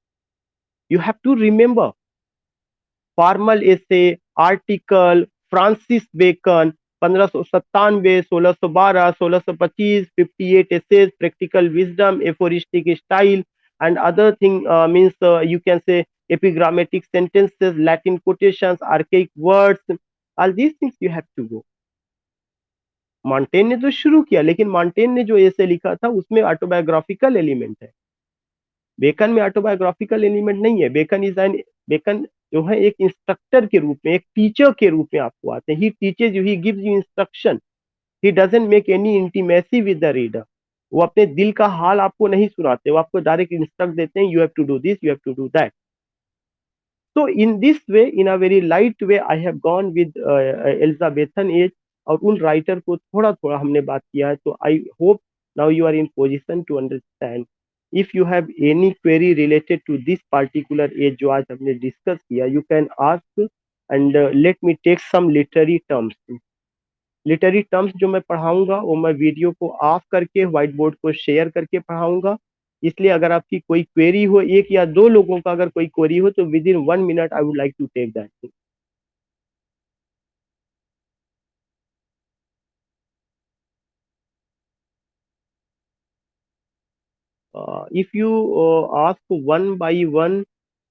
you have to remember formal essay, article, Francis Bacon, 1597, 1612, 1625, 58 essays, practical wisdom, aphoristic style, and other thing means you can say epigrammatic sentences, Latin quotations, archaic words, all these things you have to go. मॉन्टेन ने तो शुरू किया, लेकिन मॉन्टेन ने जो ऐसे लिखा था उसमें ऑटोबायोग्राफिकल एलिमेंट है। बेकन में ऑटोबायोग्राफिकल एलिमेंट नहीं है। बेकन जो है एक इंस्ट्रक्टर के रूप में, एक टीचर के रूप में आपको आते हैं। He teaches you, he gives you instruction, he doesn't make any intimacy with the reader. वो अपने दिल का हाल आपको नहीं सुनाते, वो आपको डायरेक्ट इंस्ट्रक्ट देते हैं, you have to do this, you have to do that. So in this way, in a very light way, I have gone with Elizabethan age, और उन राइटर को थोड़ा थोड़ा हमने बात किया है. तो I hope now you are in position to understand. If you have any query related to this particular age जो आज हमने डिस्कस किया, you can ask and let me take some literary terms. Literary terms जो मैं पढ़ाऊंगा वो मैं video को ऑफ करके व्हाइट बोर्ड को शेयर करके पढ़ाऊंगा. इसलिए अगर आपकी कोई क्वेरी हो, एक या दो लोगों का अगर कोई क्वेरी हो, तो within 1 minute I would like to take that. If you ask one by one,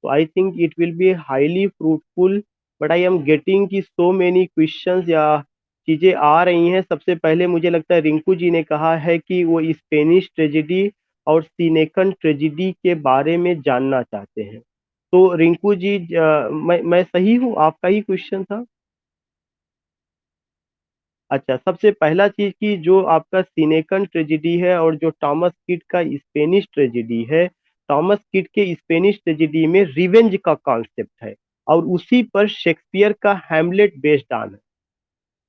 so I think it will be highly fruitful. But I am getting कि so many questions या चीजें आ रही हैं. सबसे पहले मुझे लगता है रिंकू जी ने कहा है कि वो स्पेनिश ट्रेजेडी और सीनेकन ट्रेजेडी के बारे में जानना चाहते हैं. तो रिंकू जी, मैं सही हूँ? आपका ही क्वेश्चन था. अच्छा, सबसे पहला चीज कि जो आपका सीनेकन ट्रेजेडी है और जो टॉमस किड का स्पेनिश ट्रेजेडी है, टॉमस किड के स्पेनिश ट्रेजेडी में रिवेंज का कॉन्सेप्ट है और उसी पर शेक्सपियर का हैमलेट बेस्ड ऑन है.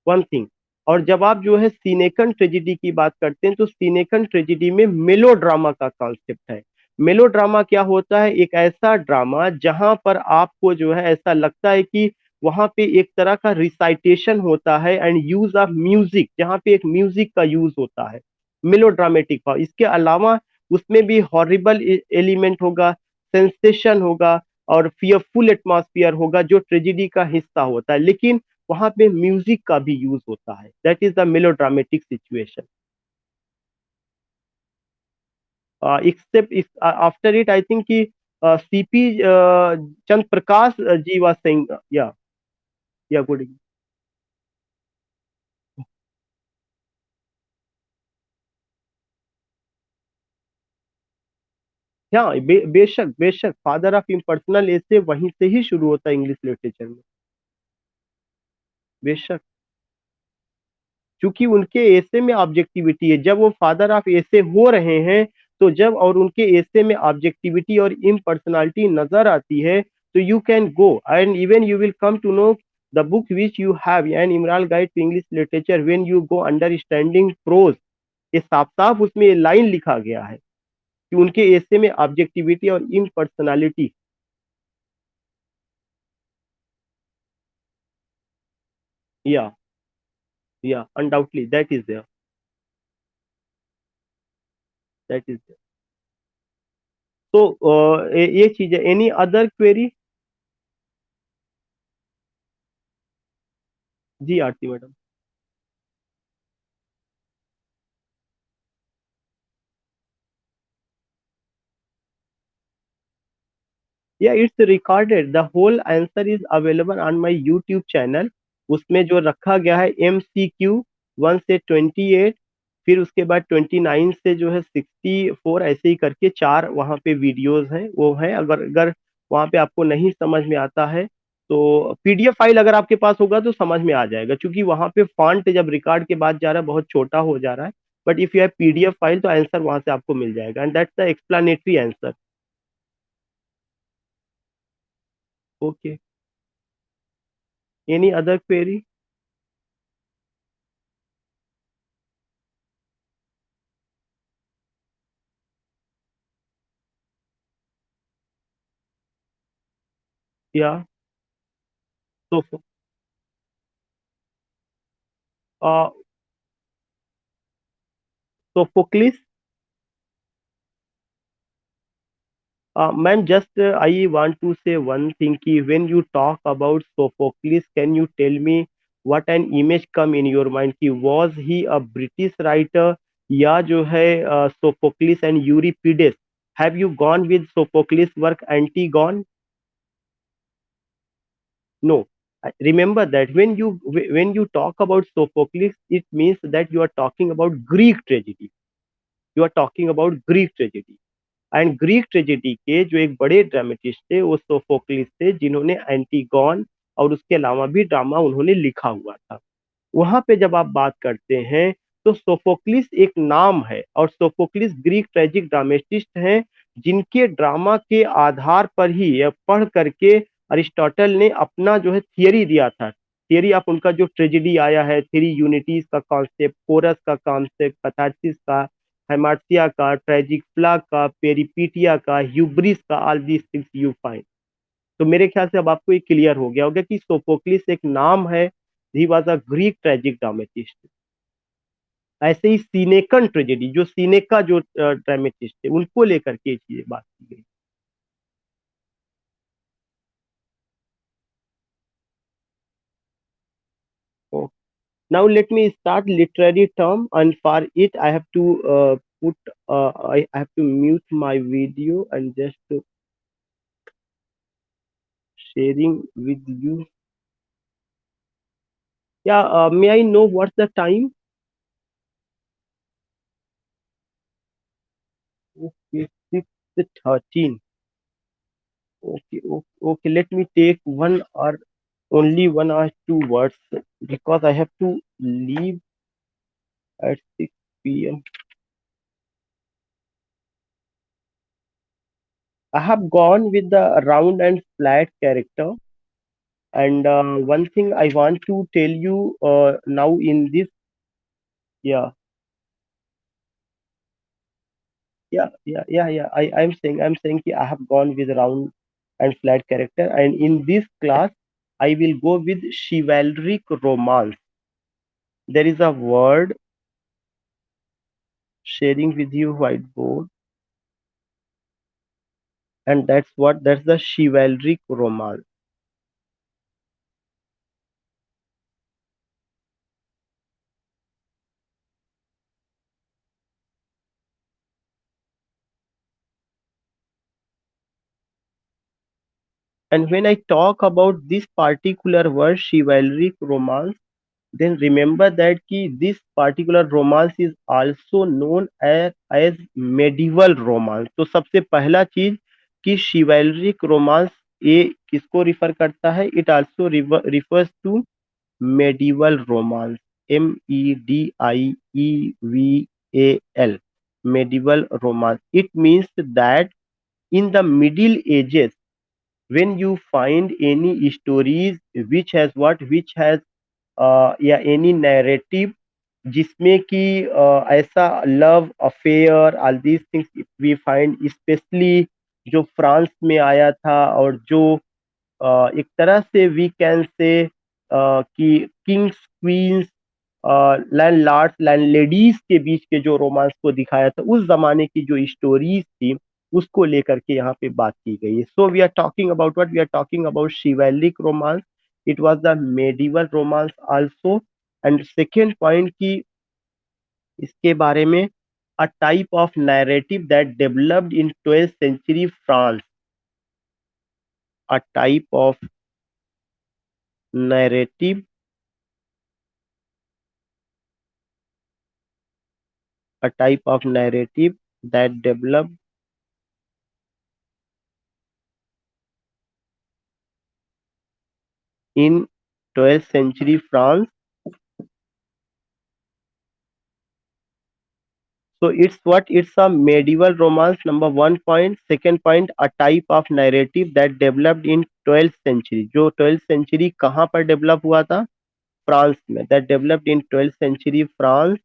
One thing. और जब आप जो है सीनेकन ट्रेजेडी की बात करते हैं, तो सीनेकन ट्रेजेडी में मेलोड्रामा का कॉन्सेप्ट है. मेलोड्रामा क्या होता है? एक ऐसा ड्रामा जहां पर आपको जो है ऐसा लगता है कि वहां पे एक तरह का रिसाइटेशन होता है एंड यूज ऑफ म्यूजिक, जहां पे एक म्यूजिक का यूज होता है. मेलोड्रामेटिक भाव. इसके अलावा उसमें भी हॉरिबल एलिमेंट होगा, सेंसेशन होगा और फियरफुल एटमॉस्फियर होगा जो ट्रेजेडी का हिस्सा होता है. लेकिन वहां पे म्यूजिक का भी यूज होता है. That is the melodramatic situation. Except after it I think कि CP Chandra Prakash ji was saying. Yeah good. बेशक बेशक फादर ऑफ इम्पर्सनल ऐसे वहीं से ही शुरू होता है इंग्लिश लिटरेचर में. बेशक. क्योंकि उनके ऐसे में ऑब्जेक्टिविटी है. जब वो फादर ऑफ ऐसे हो रहे हैं, तो जब और उनके ऐसे में ऑब्जेक्टिविटी और इम्पर्सनालिटी नजर आती है, तो you can go and even you will come to know the book which you have an Imran guide to English literature when you go understanding prose. ये साफ साफ उसमें ये लाइन लिखा गया है कि उनके ऐसे में ऑब्जेक्टिविटी और impersonality. Yeah yeah undoubtedly that is there. That is there. तो ये चीज है. Any other query? जी Aarti madam. Yeah it's recorded. The whole answer is available on my YouTube channel. उसमें जो रखा गया है MCQ 1 से 28, फिर उसके बाद 29 से जो है 64, ऐसे ही करके चार वहाँ पे वीडियोस हैं, वो है. अगर अगर वहाँ पे आपको नहीं समझ में आता है, तो PDF फाइल अगर आपके पास होगा तो समझ में आ जाएगा, क्योंकि वहाँ पे फॉन्ट जब रिकॉर्ड के बाद जा रहा है बहुत छोटा हो जा रहा है. But if you have PDF file तो आंसर वहाँ से आपको मिल जाएगा, and that's the explanatory answer. Okay. Any other query? Yeah तो Sophocles. Ma'am just I want to say one thing कि when you talk about Sophocles, can you tell me what an image come in your mind कि was he a British writer, या जो है Sophocles and Euripides. Have you gone with Sophocles work एंटीगॉन? No. Remember that when you talk about Sophocles, it means that you are talking about Greek tragedy. You are talking about Greek tragedy. And Greek tragedy के जो एक बड़े dramatist थे वो Sophocles थे, जिन्होंने एंटीगॉन और उसके अलावा भी ड्रामा उन्होंने लिखा हुआ था. वहां पे जब आप बात करते हैं, तो सोफोक्लिस एक नाम है और सोफोक्लिस ग्रीक ट्रेजिक ड्रामेटिस्ट हैं, जिनके ड्रामा के आधार पर ही या पढ़ करके अरिस्टोटल ने अपना जो है थियरी दिया था। थियरी ऑफ उनका जो ट्रेजेडी आया है, थ्री यूनिटीज का कॉन्सेप्ट, कोरस का कॉन्सेप्ट, कैथारसिस का, हेमार्सिया का, ट्रेजिक फ्लैग का, पेरिपीटिया का, ह्यूब्रिस का, all these things you find. तो मेरे ख्याल से अब आपको ये क्लियर हो गया होगा कि सोफोक्लिस एक नाम है, he was a Greek tragic dramatist. ऐसे ही सीनेकन ट्रेजेडी, जो सीनेका जो ड्रामेटिस्ट थे, उनको लेकर के ये चीजें बात की गई। Oh. Now let me start literary term, and for it I have to put I have to mute my video and just sharing with you. Yeah, may I know what's the time? Okay, 6:13. Okay, okay, okay. Let me take 1 hour, only 1 hour 2 words, because I have to leave at 6 p.m. I have gone with the round and flat character. And one thing I want to tell you now in this, yeah, yeah. I'm saying I have gone with round and flat character, and in this class I will go with chivalric romance. There is a word sharing with you whiteboard, and that's the chivalric romance. And when I talk about this particular word chivalric romance, then remember that this particular romance is also known as medieval romance. तो सबसे पहला चीज कि chivalric romance ये किसको refer करता है? It also refers to medieval romance. Medieval, medieval romance. It means that in the Middle Ages, when you find any stories which has या एनी नैरेटिव जिसमें कि ऐसा love affair, all these things we find, specially जो France में आया था, और जो एक तरह से वी कैन से कि kings queens, landlords landladies के बीच के जो रोमांस को दिखाया था, उस जमाने की जो स्टोरीज थी, उसको लेकर के यहाँ पे बात की गई है. So we are talking about what we are talking about chivalric romance. It was the medieval romance also. And second point की इसके बारे में, a type of narrative that developed in 12th century France. A type of narrative a type of narrative that developed in 12th century France. So it's a medieval romance, number one point. Second point, a type of narrative that developed in 12th century. जो 12th century कहाँ पर develop हुआ था? France में. That developed in 12th century France.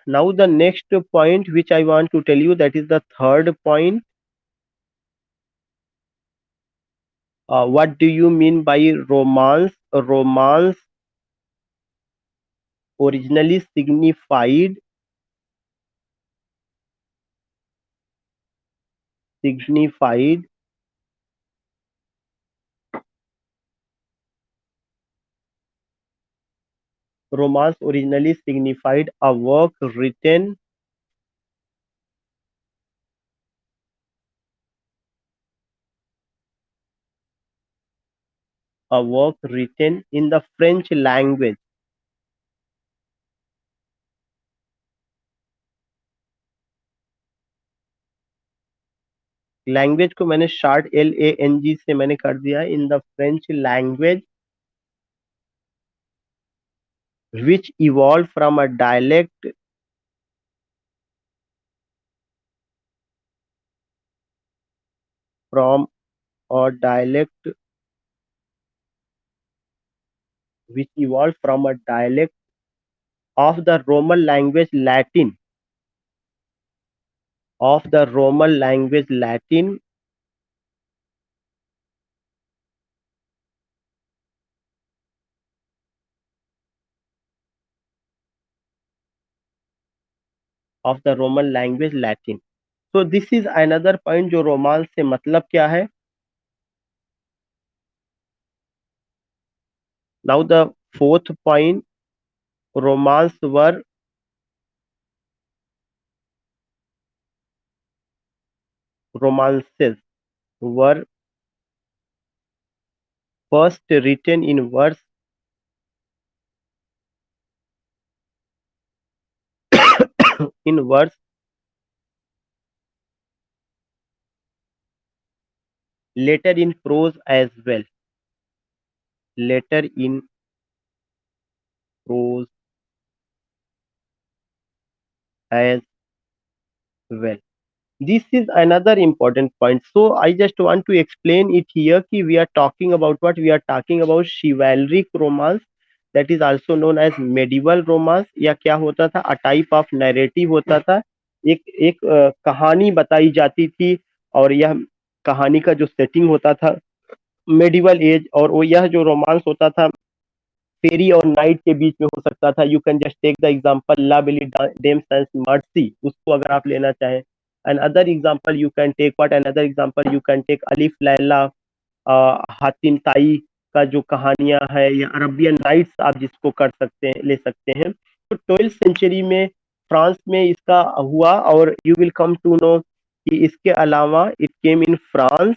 Now the next point which I want to tell you, that is the third point. What do you mean by romance? Romance originally signified romance originally signified a work written in the French language. Language को मैंने short LANG से मैंने कर दिया, इन the French language. which evolved from a dialect from a dialect which evolved from a dialect of the Roman language Latin of the Roman language Latin of the Roman language Latin. So this is another point जो romance से मतलब क्या है. Now the fourth point, romance were romances were first written in verse, later in prose as well. Later in prose as well. This is another important point. So I just want to explain it here कि we are talking about what we are talking about chivalric romance, that is also known as medieval romance. या क्या होता था, a type of narrative होता था. एक एक कहानी बताई जाती थी और यह कहानी का जो सेटिंग होता था मेडिवल एज, और वो यह जो रोमांस होता था फेरी और नाइट के बीच में हो सकता था. You can just take the example La Belle Dame sans Merci, उसको अगर आप लेना चाहें. And other example you can take what, another example you can take Alif Laila, Hatim ताई का जो कहानियां है, या अरबियन नाइट्स आप जिसको कर सकते हैं, ले सकते हैं. तो 12th सेंचुरी में फ्रांस में इसका हुआ, और you will come to know कि इसके अलावा it came in France.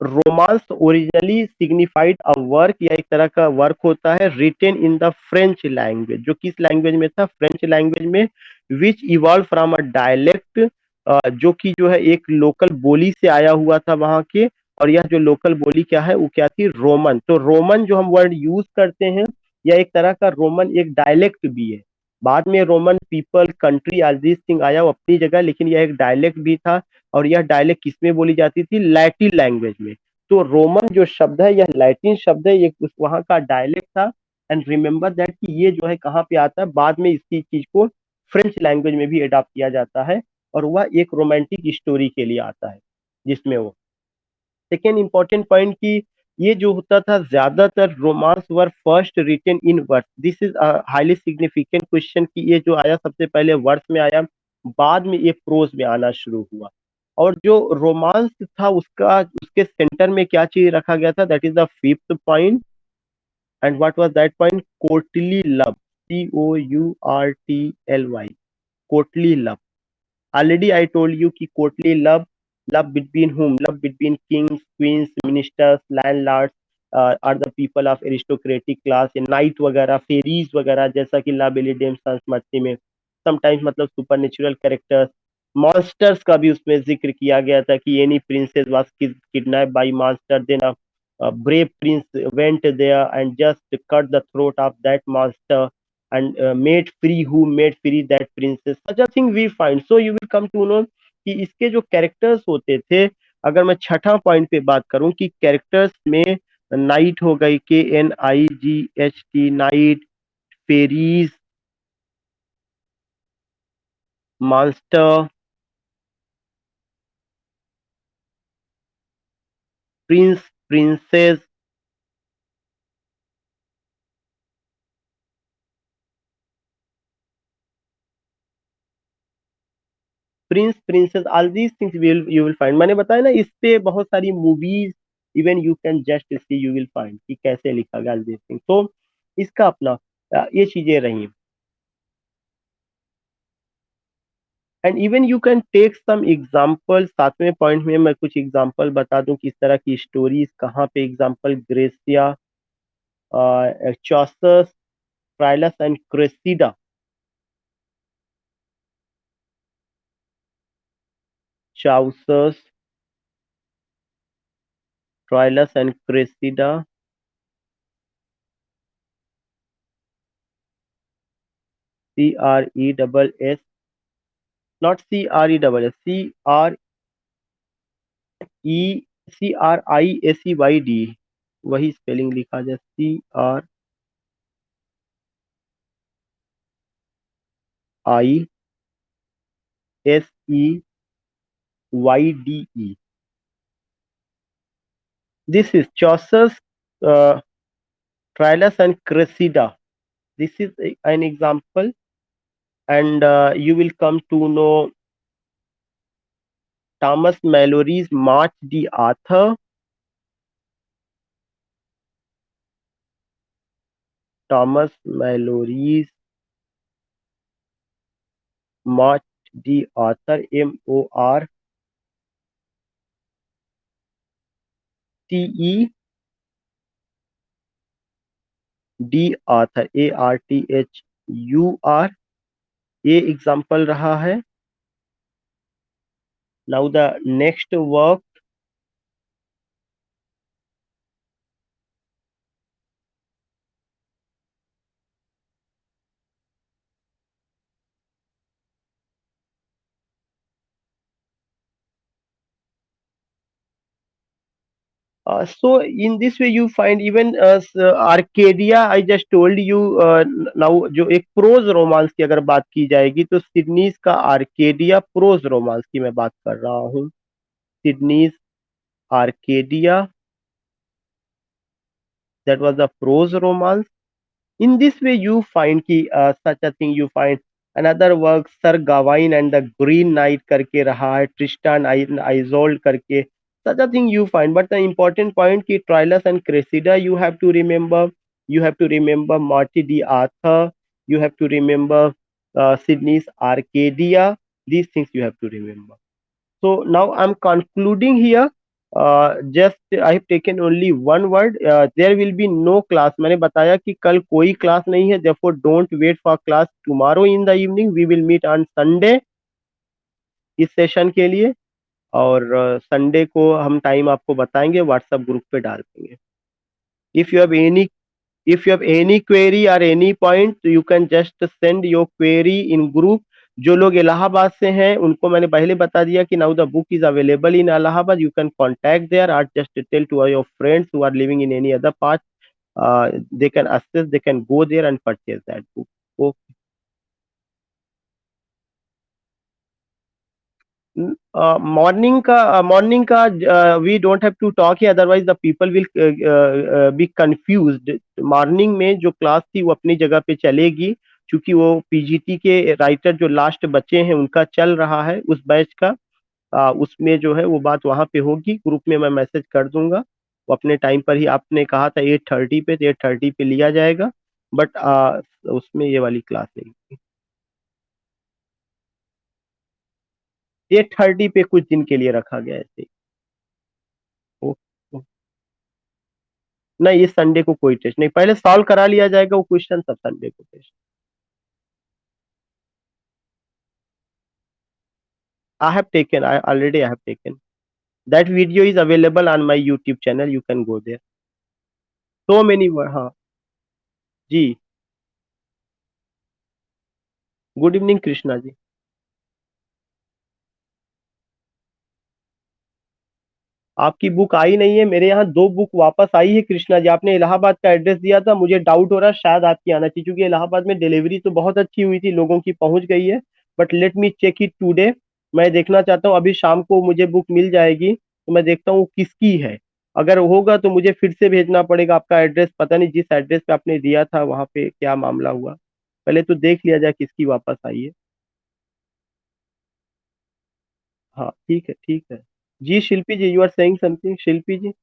Romance originally signified a work, या एक तरह का वर्क होता है written in the French language. जो किस लैंग्वेज में था, फ्रेंच लैंग्वेज में. Which evolve from a dialect, जो कि जो है एक लोकल बोली से आया हुआ था वहां के. और यह जो लोकल बोली क्या है, वो क्या थी, रोमन. तो रोमन जो हम वर्ड यूज करते हैं, या एक तरह का रोमन एक डायलेक्ट भी है. बाद में रोमन पीपल कंट्री आज दिस थिंग आया वो अपनी जगह, लेकिन यह एक डायलेक्ट भी था. और यह डायलेक्ट किसमें बोली जाती थी, लैटिन लैंग्वेज में. तो रोमन जो शब्द है यह लैटिन शब्द है, ये वहां का डायलेक्ट था. एंड रिमेंबर दैट कि ये जो है कहाँ पे आता है, बाद में इसी चीज को फ्रेंच लैंग्वेज में भी अडॉप्ट किया जाता है. और वह एक रोमांटिक स्टोरी के लिए आता है जिसमें वो. सेकेंड इंपॉर्टेंट पॉइंट की, ये जो होता था ज्यादातर romance were first written in verse. This is highly significant question कि ये जो आया सबसे पहले वर्स में आया, बाद में ये प्रोज में आना शुरू हुआ. और जो रोमांस था उसका उसके सेंटर में क्या चीज रखा गया था, that is the fifth point. And what was that point, courtly love, COURTLY, courtly love. Already I told you कि courtly love, love between whom, love between kings, queens, ministers, landlords, are the people of aristocratic class. ये night वगैरह, fairies वगैरह, जैसा कि ला बेली dam संस्मृति में sometimes मतलब super natural characters. Monsters का भी उसमें जिक्र किया गया था कि any princess was kidnap by monster, then a brave prince went there and just cut the throat of that monster and made free, who made free that princess. Such a thing we find. So you will come to know कि इसके जो characters होते थे, अगर मैं छठा point पे बात करूं कि कैरेक्टर्स में नाइट हो गई, KNIGHT, knight, fairies, monster, prince, princess, prince, princess, all these things will you will find. मैंने बताया ना, इस पे बहुत सारी movies, even you can just see, you will find कि कैसे लिखा गया ऑल दीज थिंग्स. तो इसका अपना ये चीजें रही. And even you can take some example. सातवें पॉइंट में मैं कुछ एग्जाम्पल बता दूं किस तरह की स्टोरीज कहाँ पे एग्जाम्पल, ग्रेसिया, चॉसस, ट्राइलस एंड क्रेसिडा. चाउसस, Troilus and Cressida, CRESS, not CRESS, CRISEYD, वही स्पेलिंग लिखा जाए, CRISEYDE. This is Chaucer's uh, Tryllus and Cressida. This is an example, and you will come to know Thomas Mallory's March the Arthur. Thomas Mallory's March the Arthur, MORTED Arthur, ARTHUR. ये example रहा है. Now the next work. So in this way you find even Arcadia. I just told you. Now जो एक pros romance की अगर बात की जाएगी तो सिडनीज का आर्केडिया प्रोज रोमांस की मैं बात कर रहा हूँ. सिडनीज Arcadia, that was the prose romance. In this way you find कि such a thing you find another work Sir Gawain and the Green Knight करके रहा है, Tristan Isolde करके. Such a thing you find, but the important point कि Troilus and Cressida you have to remember. You have to remember Marty D. Arthur. You have to remember Sydney's Arcadia. These things you have to remember. So now I'm concluding here. Just I have taken only one word. There will be no class. मैंने बताया कि कल कोई class नहीं है. Therefore don't wait for class tomorrow in the evening. We will meet on Sunday इस session के लिए. और संडे को हम टाइम आपको बताएंगे, व्हाट्सएप ग्रुप पे डाल देंगे. If you have any if you have any query or any point, you can just send your query in group. जो लोग इलाहाबाद से हैं उनको मैंने पहले बता दिया कि now the book is available in Allahabad. You can contact there or just tell to your friends who are living in any other part. They can access, they can go there and purchase that book. Okay. Morning का we don't have to talk, otherwise the people will be confused. Morning में जो class थी वो अपनी जगह पे चलेगी, क्योंकि वो पीजीटी के राइटर जो लास्ट बचे हैं उनका चल रहा है उस बैच का. उसमें जो है वो बात वहाँ पे होगी. ग्रुप में मैं मैसेज कर दूंगा. वो अपने टाइम पर ही, आपने कहा था 8:30 पे, तो 8:30 पे लिया जाएगा. बट उसमें ये वाली क्लास नहीं. 8:30 पे कुछ दिन के लिए रखा गया है ऐसे. ओ, नहीं, इस संडे को कोई टेस्ट नहीं. पहले सॉल्व करा लिया जाएगा वो क्वेश्चन, सब संडे को test. I already I have taken. That video is available on my YouTube channel. You can go there. So many were. हाँ जी. Good evening Krishna ji. आपकी बुक आई नहीं है. मेरे यहाँ दो बुक वापस आई है कृष्णा जी. आपने इलाहाबाद का एड्रेस दिया था, मुझे डाउट हो रहा है शायद आपकी आना चाहिए, क्योंकि इलाहाबाद में डिलीवरी तो बहुत अच्छी हुई थी, लोगों की पहुंच गई है. But let me check it today. मैं देखना चाहता हूँ, अभी शाम को मुझे बुक मिल जाएगी तो मैं देखता हूँ किसकी है. अगर होगा तो मुझे फिर से भेजना पड़ेगा. आपका एड्रेस पता नहीं, जिस एड्रेस पे आपने दिया था वहां पे क्या मामला हुआ. पहले तो देख लिया जाए किसकी वापस आई है. हाँ ठीक है, ठीक है. जी Shilpi ji, you are saying something, Shilpi ji.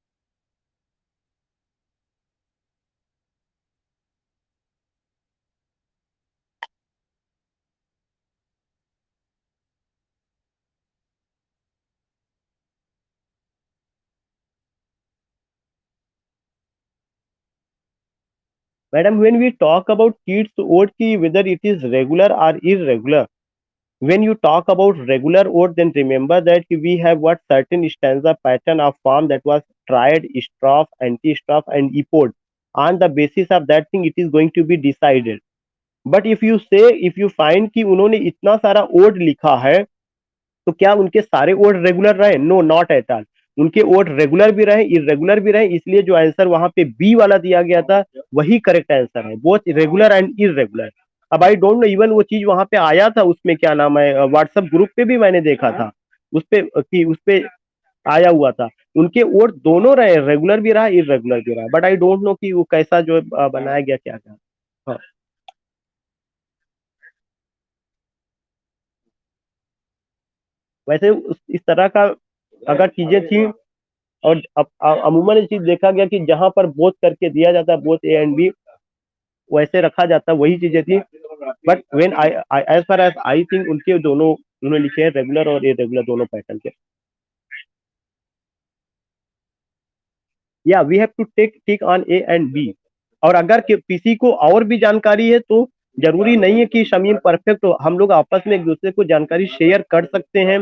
Madam, when we talk about kids ode ki, whether it is regular or irregular, when you talk about regular ode, then remember that we have what certain stanza pattern of form that was triad, strophe, anti-strophe, and epode. On the basis of that thing, it is going to be decided. But if you find कि उन्होंने इतना सारा odd लिखा है, तो क्या उनके सारे ओड रेगुलर रहे? No, not at all. उनके ओड रेगुलर भी रहे, इरेगुलर भी रहे, इसलिए जो आंसर वहां पे बी वाला दिया गया था वही करेक्ट आंसर है, बोथ रेगुलर एंड इरेगुलर। अब आई डोंट नो, इवन वो चीज वहां पे आया था, उसमें क्या नाम है, व्हाट्सएप ग्रुप पे भी मैंने देखा था, उस पे कि उस पे आया हुआ था। उनके वोट दोनों रहे, रेगुलर भी रहा, इरेगुलर भी रहा, बट आई डोंट नो कि वो कैसा जो बनाया गया, क्या था। हाँ, वैसे इस तरह का अगर चीजें थी, और अमूमन ये चीज देखा गया कि जहां पर बोथ करके दिया जाता है, बोथ ए एंड बी, वैसे रखा जाता है, वही चीजें थी। But when I as far as I think, उनके दोनों उन्होंने लिखे हैं रेगुलर और इरेगुलर दोनों पैटर्न के। या we have to take tick on A and B. और अगर किसी को और भी जानकारी है तो जरूरी नहीं है कि शमीम परफेक्ट हो, हम लोग आपस में एक दूसरे को जानकारी शेयर कर सकते हैं,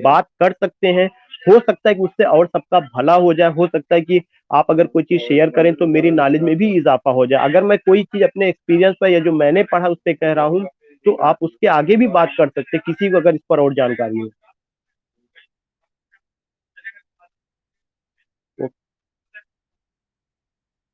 बात कर सकते हैं। हो सकता है कि उससे और सबका भला हो जाए, हो सकता है कि आप अगर कोई चीज शेयर करें तो मेरी नॉलेज में भी इजाफा हो जाए। अगर मैं कोई चीज अपने एक्सपीरियंस पर या जो मैंने पढ़ा उस पर कह रहा हूँ, तो आप उसके आगे भी बात कर सकते हैं, किसी को अगर इस पर और जानकारी हो।